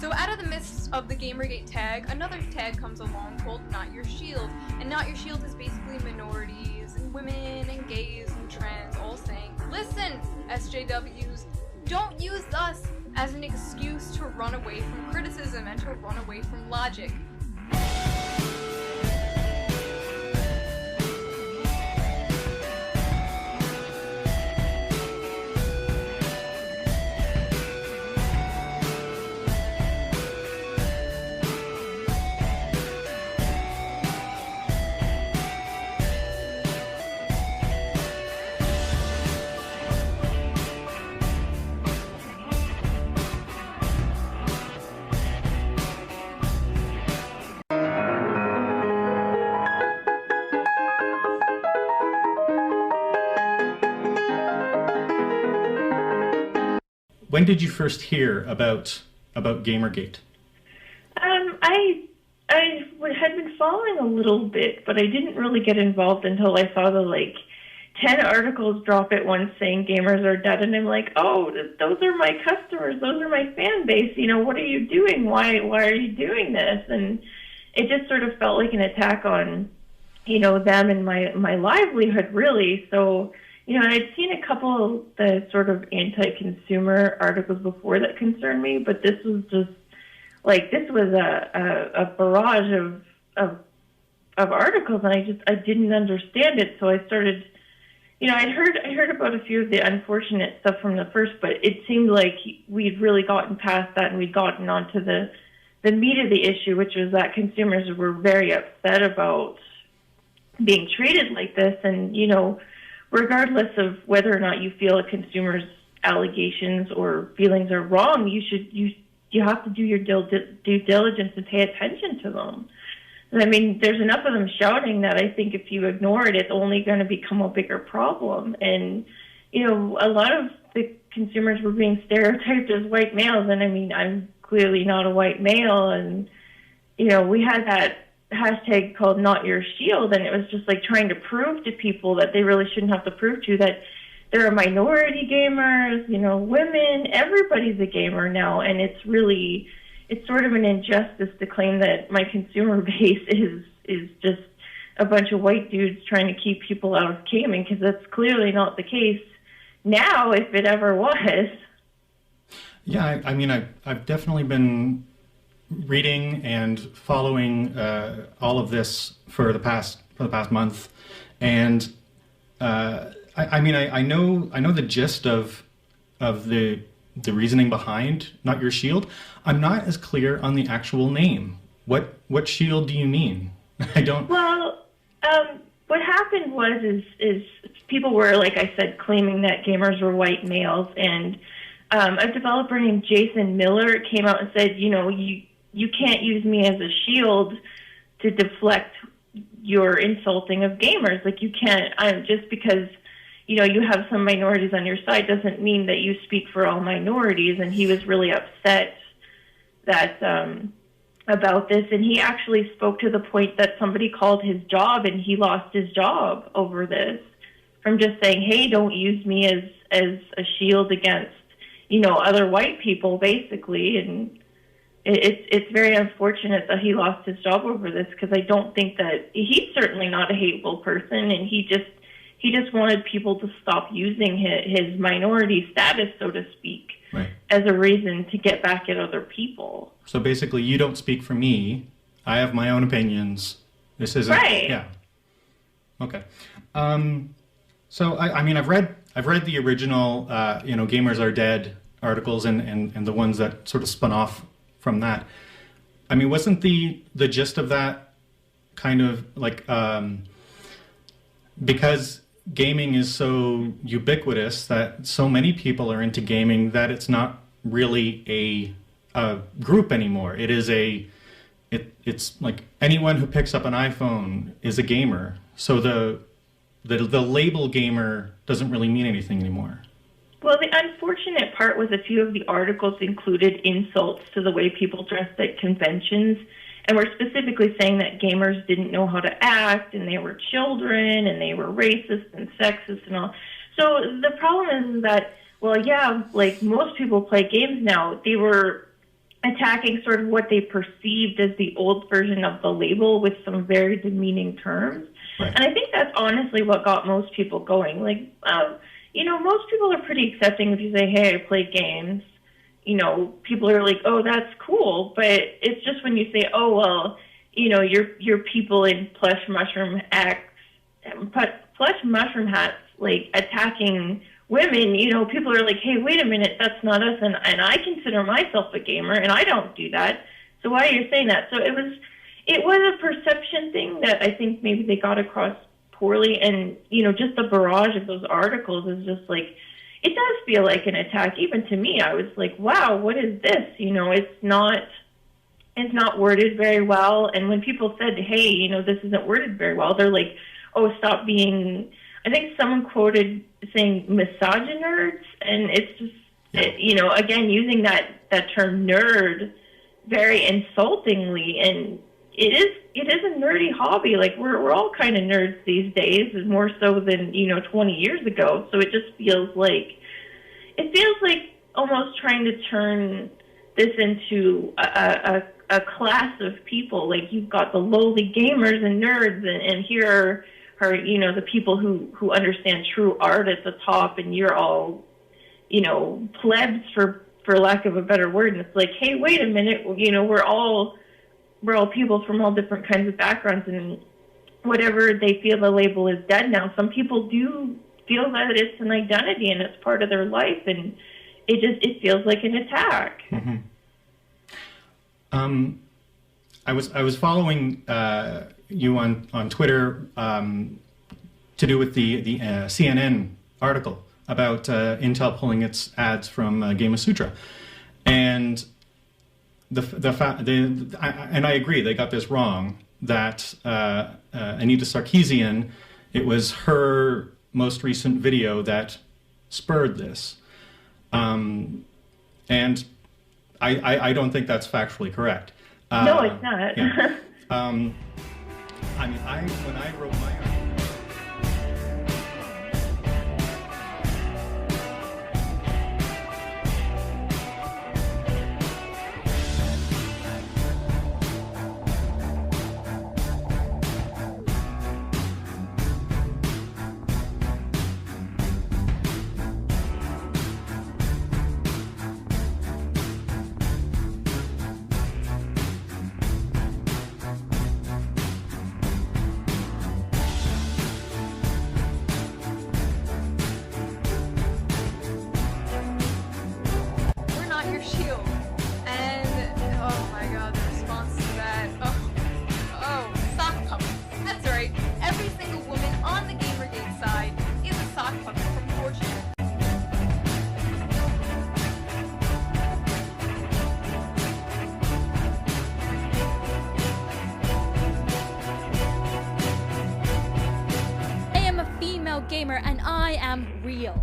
So out of the midst of the Gamergate tag, another tag comes along called Not Your Shield. And Not Your Shield is basically minorities and women and gays and trans all saying, listen, SJWs, don't use us as an excuse to run away from criticism and to run away from logic. When did you first hear about Gamergate? I had been following a little bit, but I didn't really get involved until I saw the 10 articles drop at once saying gamers are dead, and I'm like, oh, those are my customers, those are my fan base. You know, what are you doing? Why are you doing this? And it just sort of felt like an attack on, them and my livelihood, really. So. I'd seen a couple of the sort of anti-consumer articles before that concerned me, but this was just this was a barrage of articles, and I didn't understand it. So I started, I heard about a few of the unfortunate stuff from the first, but it seemed like we'd really gotten past that and we'd gotten onto the meat of the issue, which was that consumers were very upset about being treated like this, and regardless of whether or not you feel a consumer's allegations or feelings are wrong, you have to do your due diligence and pay attention to them. I mean, there's enough of them shouting that I think if you ignore it, it's only going to become a bigger problem. And, a lot of the consumers were being stereotyped as white males, and I mean, I'm clearly not a white male, and, we had that hashtag called Not Your Shield, and it was just trying to prove to people that they really shouldn't have to prove to, that there are minority gamers, women, everybody's a gamer now, and it's sort of an injustice to claim that my consumer base is just a bunch of white dudes trying to keep people out of gaming, because that's clearly not the case now, if it ever was. Yeah, I mean, I've definitely been reading and following all of this for the past month, and I know the gist of the reasoning behind Not Your Shield. I'm not as clear on the actual name. What shield do you mean? I don't. Well, what happened was is people were, like I said, claiming that gamers were white males, and a developer named Jason Miller came out and said, you can't use me as a shield to deflect your insulting of gamers. You can't, just because, you have some minorities on your side doesn't mean that you speak for all minorities. And he was really upset that, about this. And he actually spoke to the point that somebody called his job and he lost his job over this, from just saying, hey, don't use me as a shield against, other white people, basically. And it's very unfortunate that he lost his job over this, because I don't think that he's certainly not a hateful person, and he He just wanted people to stop using his minority status, so to speak, Right. as a reason to get back at other people. So basically, you don't speak for me. I have my own opinions. This isn't Right. Yeah. Okay. So I mean, I've read the original, Gamers Are Dead articles and the ones that sort of spun off from that. I mean, wasn't the gist of that kind of like because gaming is so ubiquitous that so many people are into gaming that it's not really a group anymore. It is it's like anyone who picks up an iPhone is a gamer. So the label gamer doesn't really mean anything anymore. Well, the unfortunate part was a few of the articles included insults to the way people dressed at conventions, and were specifically saying that gamers didn't know how to act, and they were children, and they were racist and sexist and all. So the problem is that, well, yeah, like most people play games now, they were attacking sort of what they perceived as the old version of the label with some very demeaning terms. Right. And I think that's honestly what got most people going. Like, most people are pretty accepting if you say, hey, I play games. People are like, oh, that's cool. But it's just when you say, oh, well, you're people in plush mushroom hats, like attacking women, people are like, hey, wait a minute, that's not us. And I consider myself a gamer, and I don't do that. So why are you saying that? So it was a perception thing that I think maybe they got across poorly. And, just the barrage of those articles is just like, it does feel like an attack. Even to me, I was like, wow, what is this? It's not worded very well. And when people said, hey, this isn't worded very well, they're like, oh, stop being, I think someone quoted saying misogynerds. And it's just, again, using that term nerd very insultingly. And it is a nerdy hobby. Like, we're all kind of nerds these days, more so than 20 years ago. So it just feels like almost trying to turn this into a class of people. Like, you've got the lowly gamers and nerds, and here are the people who understand true art at the top, and you're all plebs for lack of a better word. And it's like, hey, wait a minute, we're all people from all different kinds of backgrounds, and whatever they feel the label is dead now, some people do feel that it's an identity and it's part of their life, and it feels like an attack. Mm-hmm. I was following you on Twitter to do with the CNN article about Intel pulling its ads from Gamasutra, and and I agree, they got this wrong, that Anita Sarkeesian, it was her most recent video that spurred this. And I don't think that's factually correct. No, it's not. Yeah. I mean, when I wrote my article, gamer, and I am real.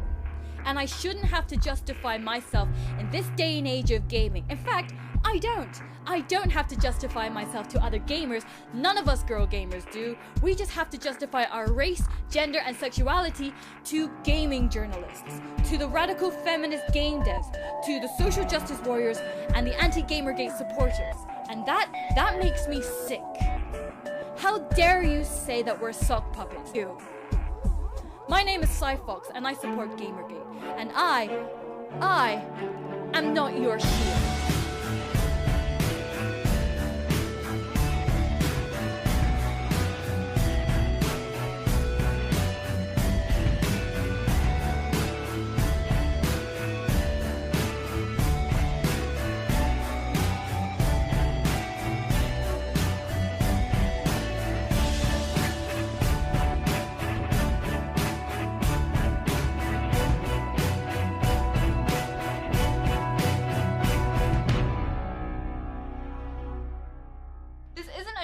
And I shouldn't have to justify myself in this day and age of gaming. In fact, I don't. I don't have to justify myself to other gamers. None of us girl gamers do. We just have to justify our race, gender, and sexuality to gaming journalists, to the radical feminist game devs, to the social justice warriors, and the anti-Gamergate supporters. And that makes me sick. How dare you say that we're sock puppets? You. My name is Cyfox, and I support Gamergate. And I am not your shield.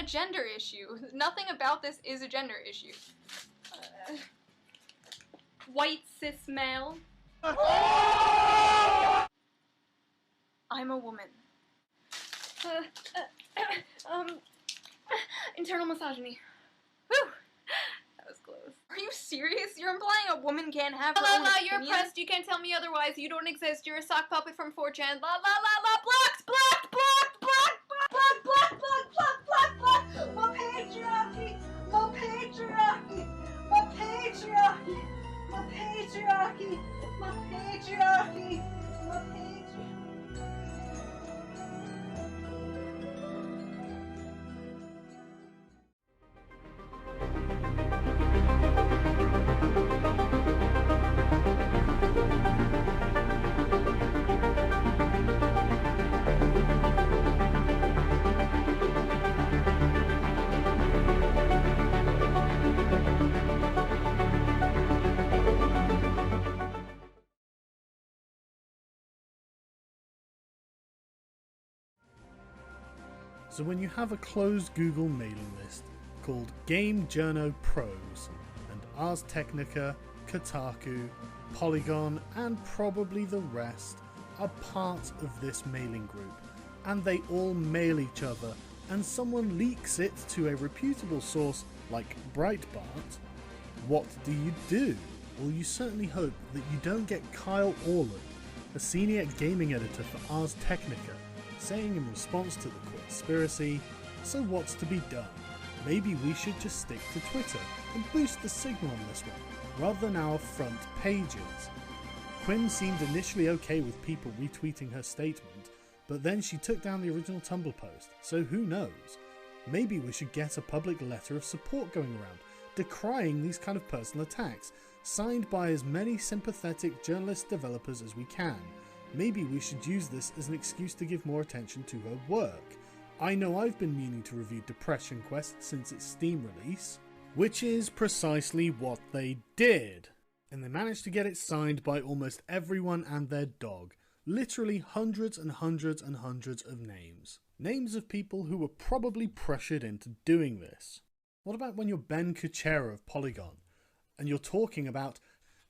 A gender issue. Nothing about this is a gender issue. White cis male. I'm a woman. Internal misogyny. Whew. That was close. Are you serious? You're implying a woman can't have her own opinion? You're oppressed. You can't tell me otherwise. You don't exist. You're a sock puppet from 4chan. La la la la. Blocked! Blocked! Blocked! Blocked! Blocked! Blocked! Blocked! Blocked! Blocked! Blocked! More patriarchy! More patriarchy! More patriarchy! More patriarchy! More patriarchy! More patriarchy! So when you have a closed Google mailing list called Game Journo Pros, and Ars Technica, Kotaku, Polygon, and probably the rest are part of this mailing group, and they all mail each other, and someone leaks it to a reputable source like Breitbart, what do? Well, you certainly hope that you don't get Kyle Orland, a senior gaming editor for Ars Technica, saying in response to the conspiracy, so what's to be done? Maybe we should just stick to Twitter and boost the signal on this one, rather than our front pages. Quinn seemed initially okay with people retweeting her statement, but then she took down the original Tumblr post, so who knows? Maybe we should get a public letter of support going around, decrying these kind of personal attacks, signed by as many sympathetic journalist developers as we can. Maybe we should use this as an excuse to give more attention to her work. I know I've been meaning to review Depression Quest since its Steam release, which is precisely what they did. And they managed to get it signed by almost everyone and their dog. Literally hundreds and hundreds and hundreds of names. Names of people who were probably pressured into doing this. What about when you're Ben Kuchera of Polygon, and you're talking about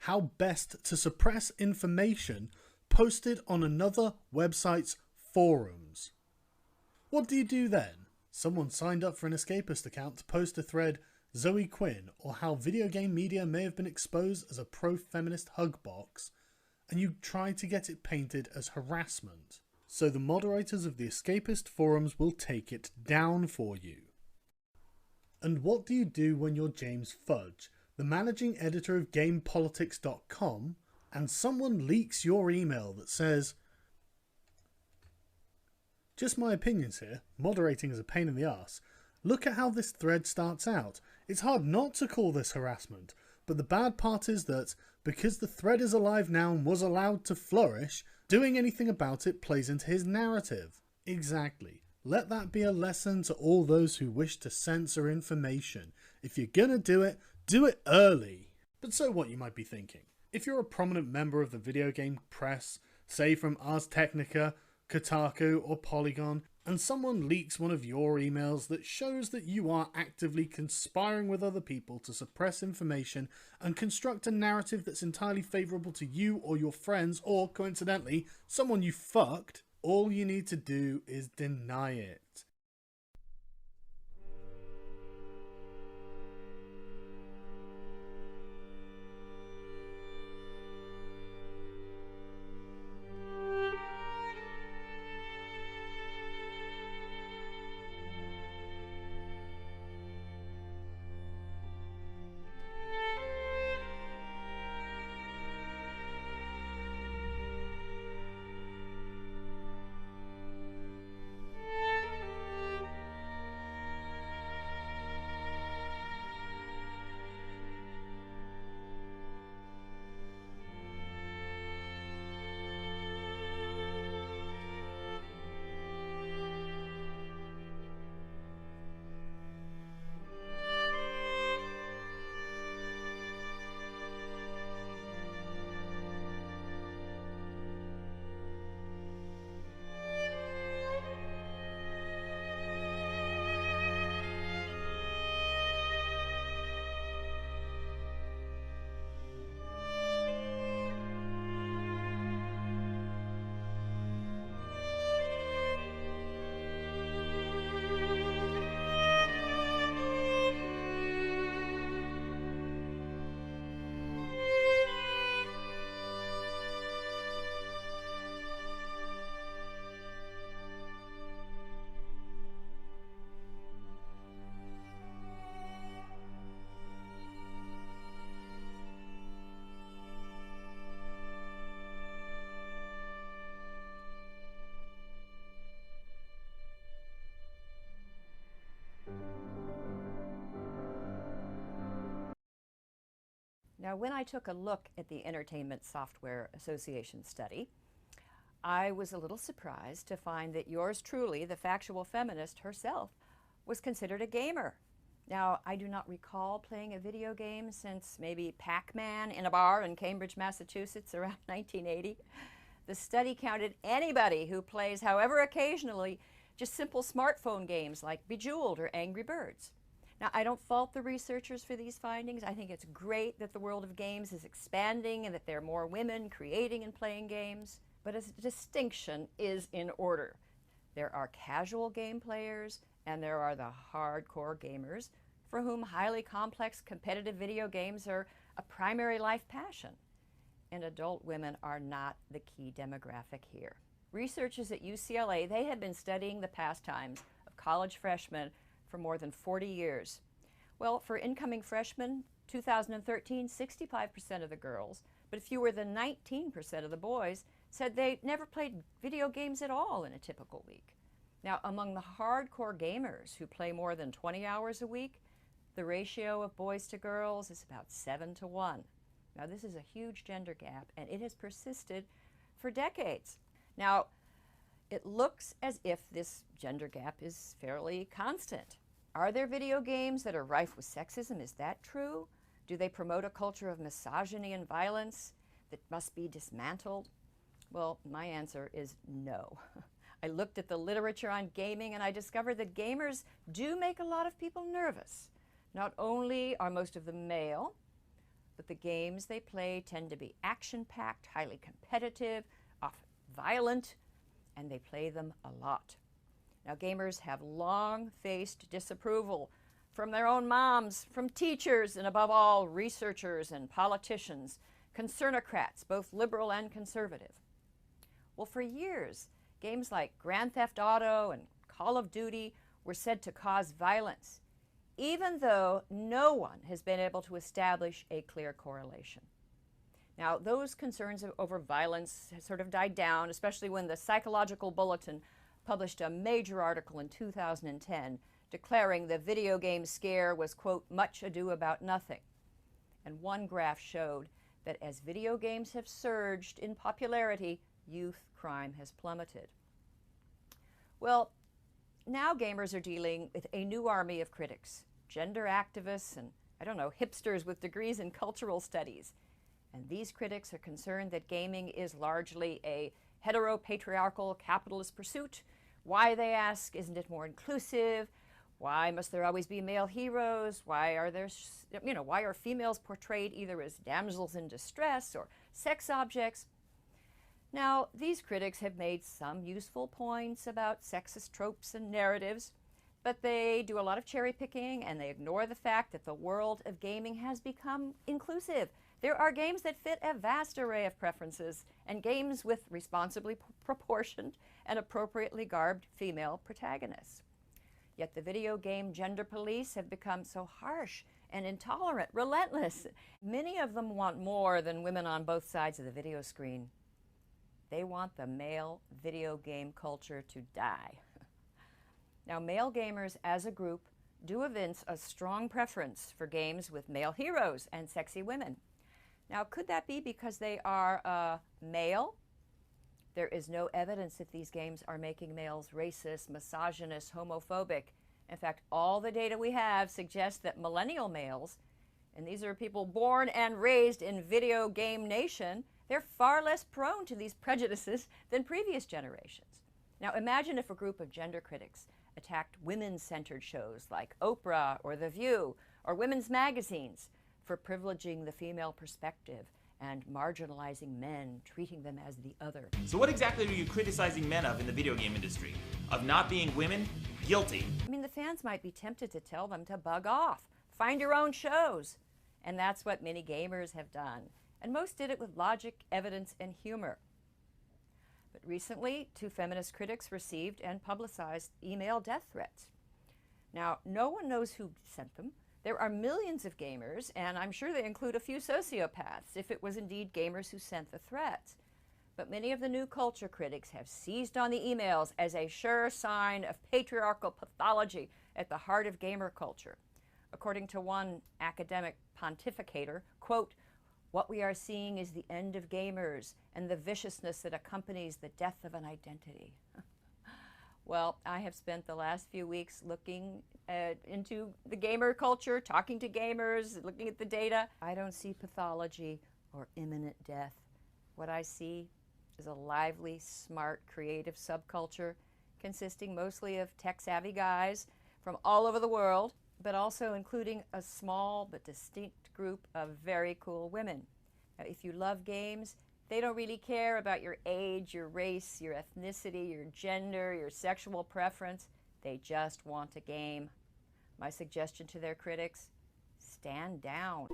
how best to suppress information posted on another website's forums? What do you do then? Someone signed up for an escapist account to post a thread, Zoe Quinn, or how video game media may have been exposed as a pro-feminist hug box, and you try to get it painted as harassment. So the moderators of the escapist forums will take it down for you. And what do you do when you're James Fudge, the managing editor of GamePolitics.com, and someone leaks your email that says, just my opinions here, moderating is a pain in the arse. Look at how this thread starts out. It's hard not to call this harassment, but the bad part is that, because the thread is alive now and was allowed to flourish, doing anything about it plays into his narrative. Exactly. Let that be a lesson to all those who wish to censor information. If you're gonna do it early. But so what, you might be thinking. If you're a prominent member of the video game press, say from Ars Technica, Kotaku or Polygon, and someone leaks one of your emails that shows that you are actively conspiring with other people to suppress information and construct a narrative that's entirely favourable to you or your friends, or coincidentally, someone you fucked, all you need to do is deny it. Now, when I took a look at the Entertainment Software Association study, I was a little surprised to find that yours truly, the factual feminist herself, was considered a gamer. Now, I do not recall playing a video game since maybe Pac-Man in a bar in Cambridge, Massachusetts around 1980. The study counted anybody who plays, however occasionally, just simple smartphone games like Bejeweled or Angry Birds. Now, I don't fault the researchers for these findings. I think it's great that the world of games is expanding and that there are more women creating and playing games. But a distinction is in order. There are casual game players and there are the hardcore gamers for whom highly complex competitive video games are a primary life passion. And adult women are not the key demographic here. Researchers at UCLA, they have been studying the pastimes of college freshmen for more than 40 years. Well, for incoming freshmen, 2013, 65% of the girls, but fewer than 19% of the boys said they never played video games at all in a typical week. Now, among the hardcore gamers who play more than 20 hours a week, the ratio of boys to girls is about 7-to-1. Now, this is a huge gender gap, and it has persisted for decades. Now, it looks as if this gender gap is fairly constant. Are there video games that are rife with sexism? Is that true? Do they promote a culture of misogyny and violence that must be dismantled? Well, my answer is no. I looked at the literature on gaming and I discovered that gamers do make a lot of people nervous. Not only are most of them male, but the games they play tend to be action-packed, highly competitive, often violent, and they play them a lot. Now, gamers have long faced disapproval from their own moms, from teachers, and above all, researchers and politicians, concernocrats, both liberal and conservative. Well, for years, games like Grand Theft Auto and Call of Duty were said to cause violence, even though no one has been able to establish a clear correlation. Now, those concerns over violence have sort of died down, especially when the Psychological Bulletin published a major article in 2010 declaring the video game scare was, quote, much ado about nothing. And one graph showed that as video games have surged in popularity, youth crime has plummeted. Well, now gamers are dealing with a new army of critics, gender activists and, I don't know, hipsters with degrees in cultural studies. And these critics are concerned that gaming is largely a heteropatriarchal capitalist pursuit. Why, they ask, isn't it more inclusive? Why must there always be male heroes? Why are females portrayed either as damsels in distress or sex objects? Now, these critics have made some useful points about sexist tropes and narratives, but they do a lot of cherry picking and they ignore the fact that the world of gaming has become inclusive. There are games that fit a vast array of preferences and games with responsibly proportioned and appropriately garbed female protagonists. Yet the video game gender police have become so harsh and intolerant, relentless. Many of them want more than women on both sides of the video screen. They want the male video game culture to die. Now, male gamers as a group do evince a strong preference for games with male heroes and sexy women. Now, could that be because they are male? There is no evidence that these games are making males racist, misogynist, homophobic. In fact, all the data we have suggests that millennial males, and these are people born and raised in video game nation, they're far less prone to these prejudices than previous generations. Now, imagine if a group of gender critics attacked women-centered shows like Oprah or The View or women's magazines for privileging the female perspective and marginalizing men, treating them as the other. So what exactly are you criticizing men of in the video game industry? Of not being women? Guilty. I mean, the fans might be tempted to tell them to bug off, find your own shows. And that's what many gamers have done. And most did it with logic, evidence, and humor. But recently, 2 feminist critics received and publicized email death threats. Now, no one knows who sent them. There are millions of gamers, and I'm sure they include a few sociopaths, if it was indeed gamers who sent the threats. But many of the new culture critics have seized on the emails as a sure sign of patriarchal pathology at the heart of gamer culture. According to one academic pontificator, quote, What we are seeing is the end of gamers and the viciousness that accompanies the death of an identity. Well, I have spent the last few weeks looking into the gamer culture, talking to gamers, looking at the data. I don't see pathology or imminent death. What I see is a lively, smart, creative subculture consisting mostly of tech-savvy guys from all over the world, but also including a small but distinct group of very cool women. Now, if you love games, they don't really care about your age, your race, your ethnicity, your gender, your sexual preference. They just want a game. My suggestion to their critics, stand down.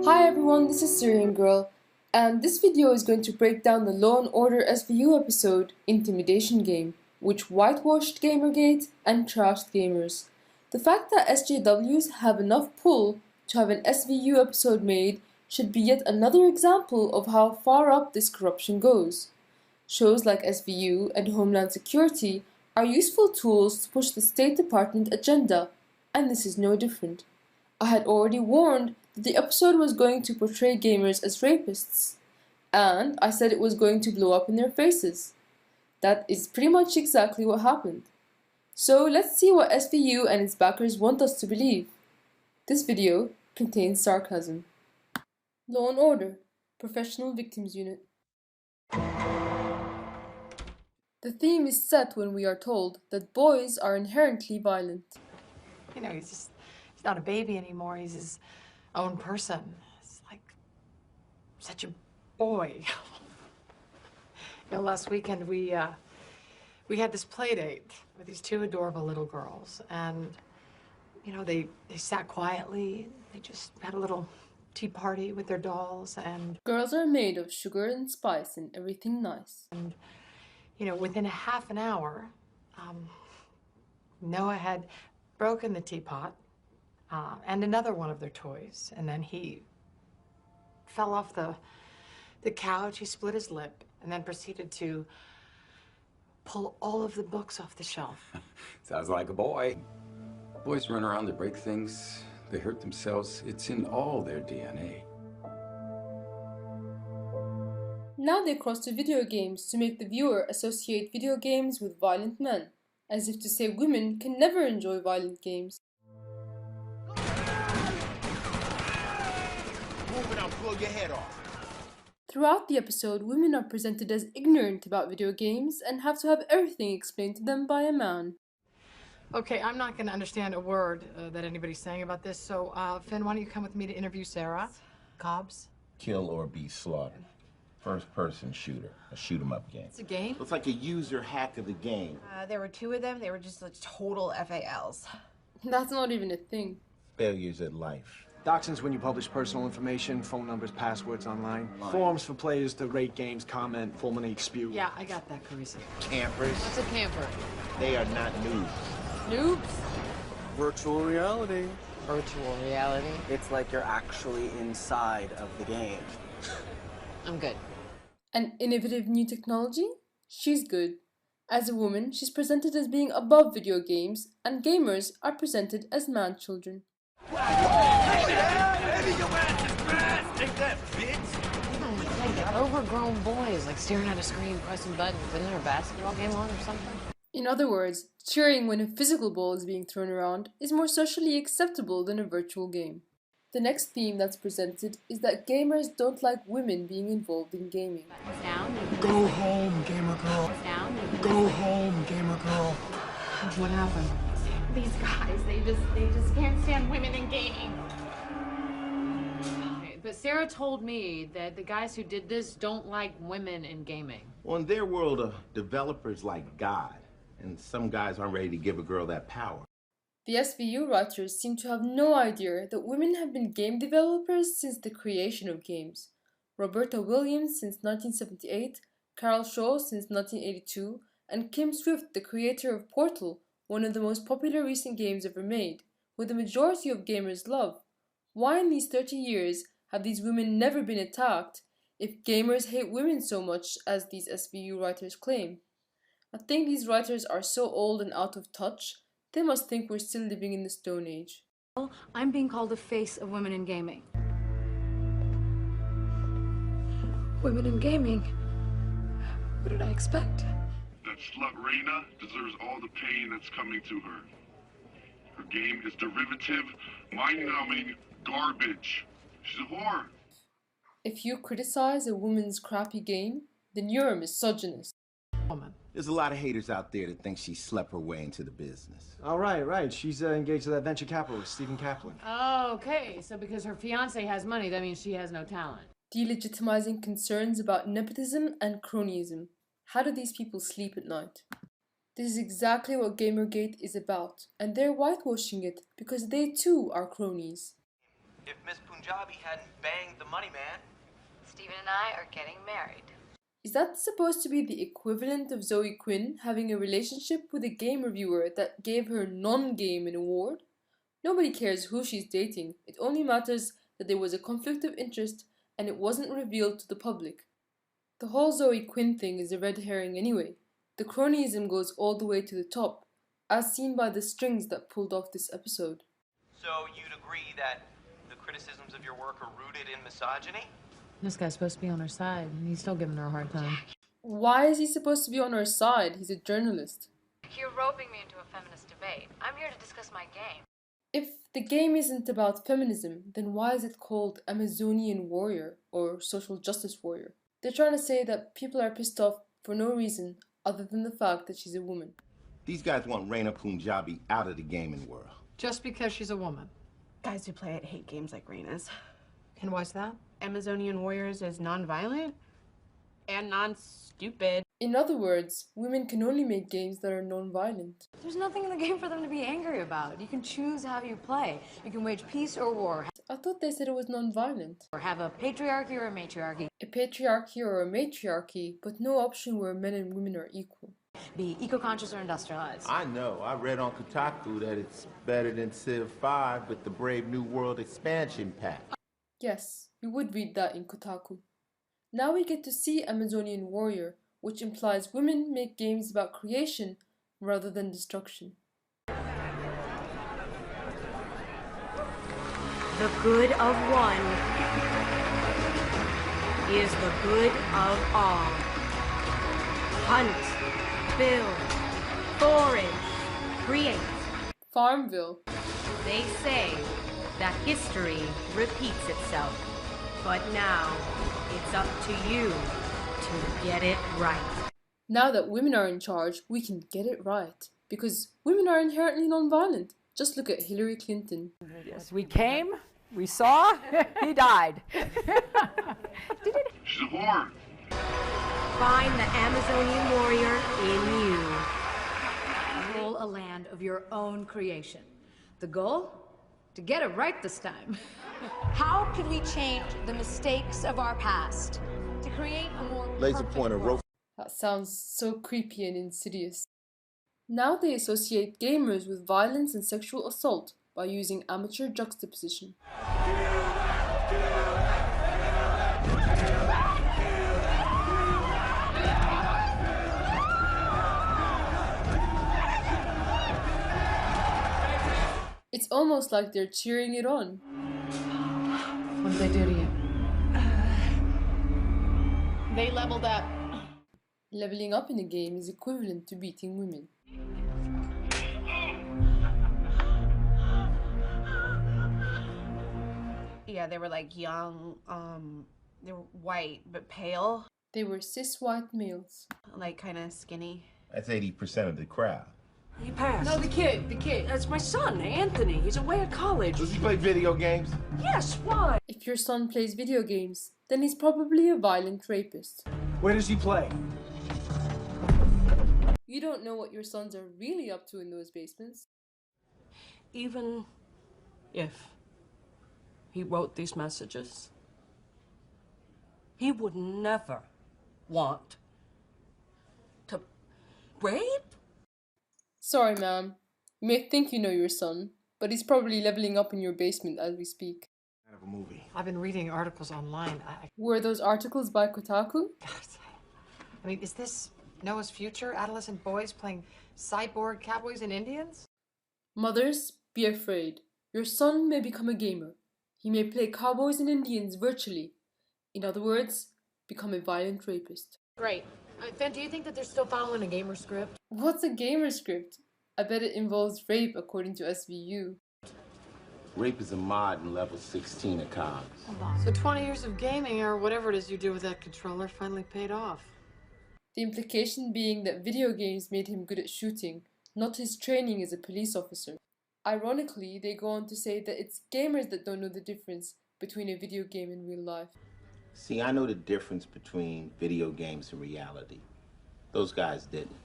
Hi everyone, this is Syrian Girl, and this video is going to break down the Law & Order SVU episode, Intimidation Game, which whitewashed Gamergate and trashed gamers. The fact that SJWs have enough pull to have an SVU episode made should be yet another example of how far up this corruption goes. Shows like SVU and Homeland Security are useful tools to push the State Department agenda, and this is no different. I had already warned that the episode was going to portray gamers as rapists, and I said it was going to blow up in their faces. That is pretty much exactly what happened. So let's see what SVU and its backers want us to believe. This video contains sarcasm. Law & Order, Professional Victims Unit. The theme is set when we are told that boys are inherently violent. You know, he's not a baby anymore. He's his own person. It's like such a boy. You know, last weekend we had this play date with these two adorable little girls, and you know, they sat quietly. They just had a little tea party with their dolls, and girls are made of sugar and spice and everything nice. And you know, within a half an hour, Noah had broken the teapot and another one of their toys, and then he fell off the couch. He split his lip, and then proceeded to pull all of the books off the shelf. Sounds like a boy. Boys run around, they break things, they hurt themselves. It's in all their DNA. Now they cross to video games to make the viewer associate video games with violent men, as if to say women can never enjoy violent games. Move and I'll blow your head off. Throughout the episode, women are presented as ignorant about video games and have to have everything explained to them by a man. Okay, I'm not going to understand a word that anybody's saying about this, so Finn, why don't you come with me to interview Sarah? Cobbs? Kill or be slaughtered. First-person shooter, a shoot-'em-up game. It's a game? It's like a user hack of the game. There were two of them. They were just like total FALs. That's not even a thing. Failures at life. Doxing's when you publish personal information, phone numbers, passwords online. Forums for players to rate games, comment, fulminate, spew. Yeah, I got that, Carissa. Campers. What's a camper? They are not noobs. Noobs? Virtual reality. Virtual reality? It's like you're actually inside of the game. I'm good. An innovative new technology? She's good. As a woman, she's presented as being above video games, and gamers are presented as man-children. Overgrown boys like staring at a screen, pressing buttons. Isn't there a basketball game on or something? In other words, cheering when a physical ball is being thrown around is more socially acceptable than a virtual game. The next theme that's presented is that gamers don't like women being involved in gaming. Go home, gamer girl. Go home, gamer girl. What happened? These guys, they just can't stand women in gaming. But Sarah told me that the guys who did this don't like women in gaming. Well, in their world, developers like God, and some guys aren't ready to give a girl that power. The SVU writers seem to have no idea that women have been game developers since the creation of games. Roberta Williams since 1978, Carol Shaw since 1982, and Kim Swift, the creator of Portal, one of the most popular recent games ever made, who the majority of gamers love. Why in these 30 years have these women never been attacked if gamers hate women so much as these SVU writers claim? I think these writers are so old and out of touch, they must think we're still living in the Stone Age. I'm being called the face of women in gaming. Women in gaming? What did I expect? That slut Reyna deserves all the pain that's coming to her. Her game is derivative, mind-numbing garbage. She's a whore. If you criticize a woman's crappy game, then you're a misogynist. There's a lot of haters out there that think she slept her way into the business. Oh, right. She's engaged to that venture capitalist, Stephen Kaplan. Oh, okay, so because her fiance has money, that means she has no talent. Delegitimizing concerns about nepotism and cronyism. How do these people sleep at night? This is exactly what Gamergate is about, and they're whitewashing it because they too are cronies. If Miss Punjabi hadn't banged the money man, Stephen and I are getting married. Is that supposed to be the equivalent of Zoe Quinn having a relationship with a game reviewer that gave her non-game an award? Nobody cares who she's dating, it only matters that there was a conflict of interest and it wasn't revealed to the public. The whole Zoe Quinn thing is a red herring anyway. The cronyism goes all the way to the top, as seen by the strings that pulled off this episode. so you'd agree that the criticisms of your work are rooted in misogyny? This guy's supposed to be on her side, and he's still giving her a hard time. Why is he supposed to be on our side? He's a journalist. You're roping me into a feminist debate. I'm here to discuss my game. If the game isn't about feminism, then why is it called Amazonian Warrior or Social Justice Warrior? They're trying to say that people are pissed off for no reason other than the fact that she's a woman. These guys want Reyna Punjabi out of the gaming world. Just because she's a woman. Guys who play it hate games like Reyna's. And why's that? Amazonian Warriors is non-violent and non-stupid. In other words, women can only make games that are non-violent. There's nothing in the game for them to be angry about. You can choose how you play. You can wage peace or war. I thought they said it was non-violent. Or have a patriarchy or a matriarchy. A patriarchy or a matriarchy, but no option where men and women are equal. Be eco-conscious or industrialized. I know. I read on Kotaku that it's better than Civ 5 with the Brave New World expansion pack. Yes, we would read that in Kotaku. Now we get to see Amazonian Warrior, which implies women make games about creation rather than destruction. The good of one is the good of all. Hunt, build, forage, create. Farmville. They say that history repeats itself, but now it's up to you to get it right. Now that women are in charge, we can get it right. Because women are inherently non-violent. Just look at Hillary Clinton. Yes, we came, we saw, he died. She's a whore. Find the Amazonian warrior in you. Rule a land of your own creation. The goal? To get it right this time. How can we change the mistakes of our past to create a more Laser perfect pointer world? rope. That sounds so creepy and insidious. Now they associate gamers with violence and sexual assault by using amateur juxtaposition. It's almost like they're cheering it on. What did they do to you? They leveled up. Leveling up in a game is equivalent to beating women. Yeah, they were like young, they were white but pale. They were cis white males. Like kind of skinny. That's 80% of the crowd. He passed. No, the kid. That's my son, Anthony. He's away at college. Does he play video games? Yes, why? If your son plays video games, then he's probably a violent rapist. Where does he play? You don't know what your sons are really up to in those basements. Even if he wrote these messages, he would never want to rape? Sorry, ma'am. You may think you know your son, but he's probably leveling up in your basement as we speak. Of a movie. I've been reading articles online. Were those articles by Kotaku? I mean, is this Noah's future? Adolescent boys playing cyborg cowboys and Indians? Mothers, be afraid. Your son may become a gamer. He may play cowboys and Indians virtually. In other words, become a violent rapist. Great. Then do you think that they're still following a gamer script? What's a gamer script? I bet it involves rape according to SVU. Rape is a mod in level 16 of COMS. So 20 years of gaming or whatever it is you do with that controller finally paid off. The implication being that video games made him good at shooting, not his training as a police officer. Ironically, they go on to say that it's gamers that don't know the difference between a video game and real life. See, I know the difference between video games and reality. Those guys didn't.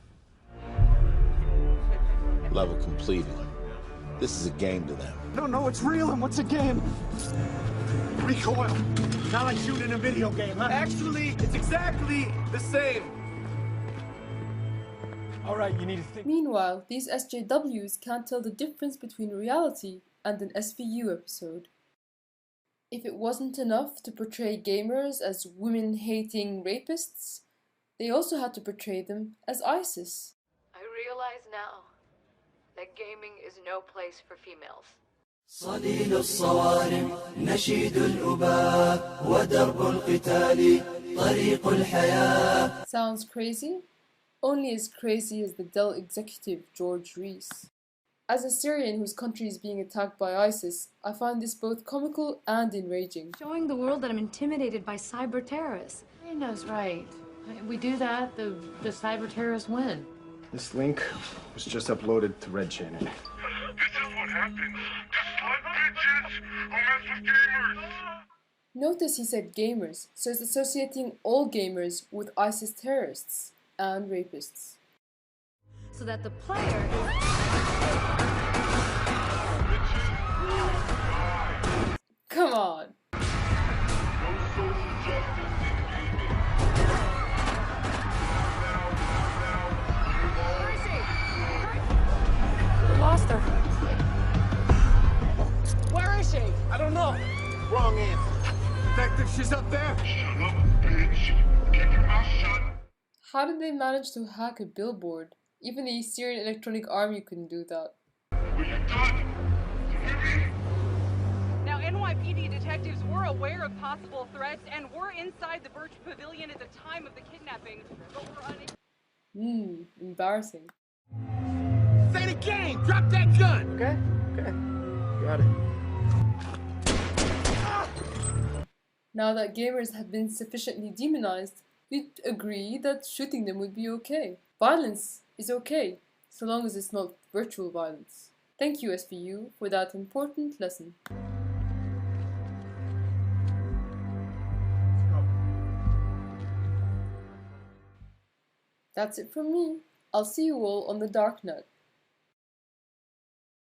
Level completed. This is a game to them. No, it's real, and what's a game? Recoil. Not like shooting a video game, huh? Actually, it's exactly the same. All right, you need to think. Meanwhile, these SJWs can't tell the difference between reality and an SVU episode. If it wasn't enough to portray gamers as women-hating rapists, they also had to portray them as ISIS. I realize now that gaming is no place for females. صليل الصوارم نشيد الأباء ودرب القتال طريق الحياة. Sounds crazy? Only as crazy as the Dell executive George Reese. As a Syrian whose country is being attacked by ISIS, I find this both comical and enraging. Showing the world that I'm intimidated by cyber terrorists. Rina's right. We do that, the cyber terrorists win. This link was just uploaded to Red Channel. This is what happens to slut bitches who mess with gamers. Notice he said gamers, so it's associating all gamers with ISIS terrorists and rapists. So that the player is... Come on! Lost her. Where is she? I don't know. Wrong answer. Detective, she's up there. Shut up, bitch. Keep your mouth shut. How did they manage to hack a billboard? Even the Syrian Electronic Army couldn't do that. Were you done? Now, NYPD detectives were aware of possible threats and were inside the Birch Pavilion at the time of the kidnapping, but were unable... Embarrassing. Say the game! Drop that gun! Okay. Got it. Now that gamers have been sufficiently demonized, we'd agree that shooting them would be okay. Violence is okay, so long as it's not virtual violence. Thank you, SVU, for that important lesson. That's it from me. I'll see you all on the dark net.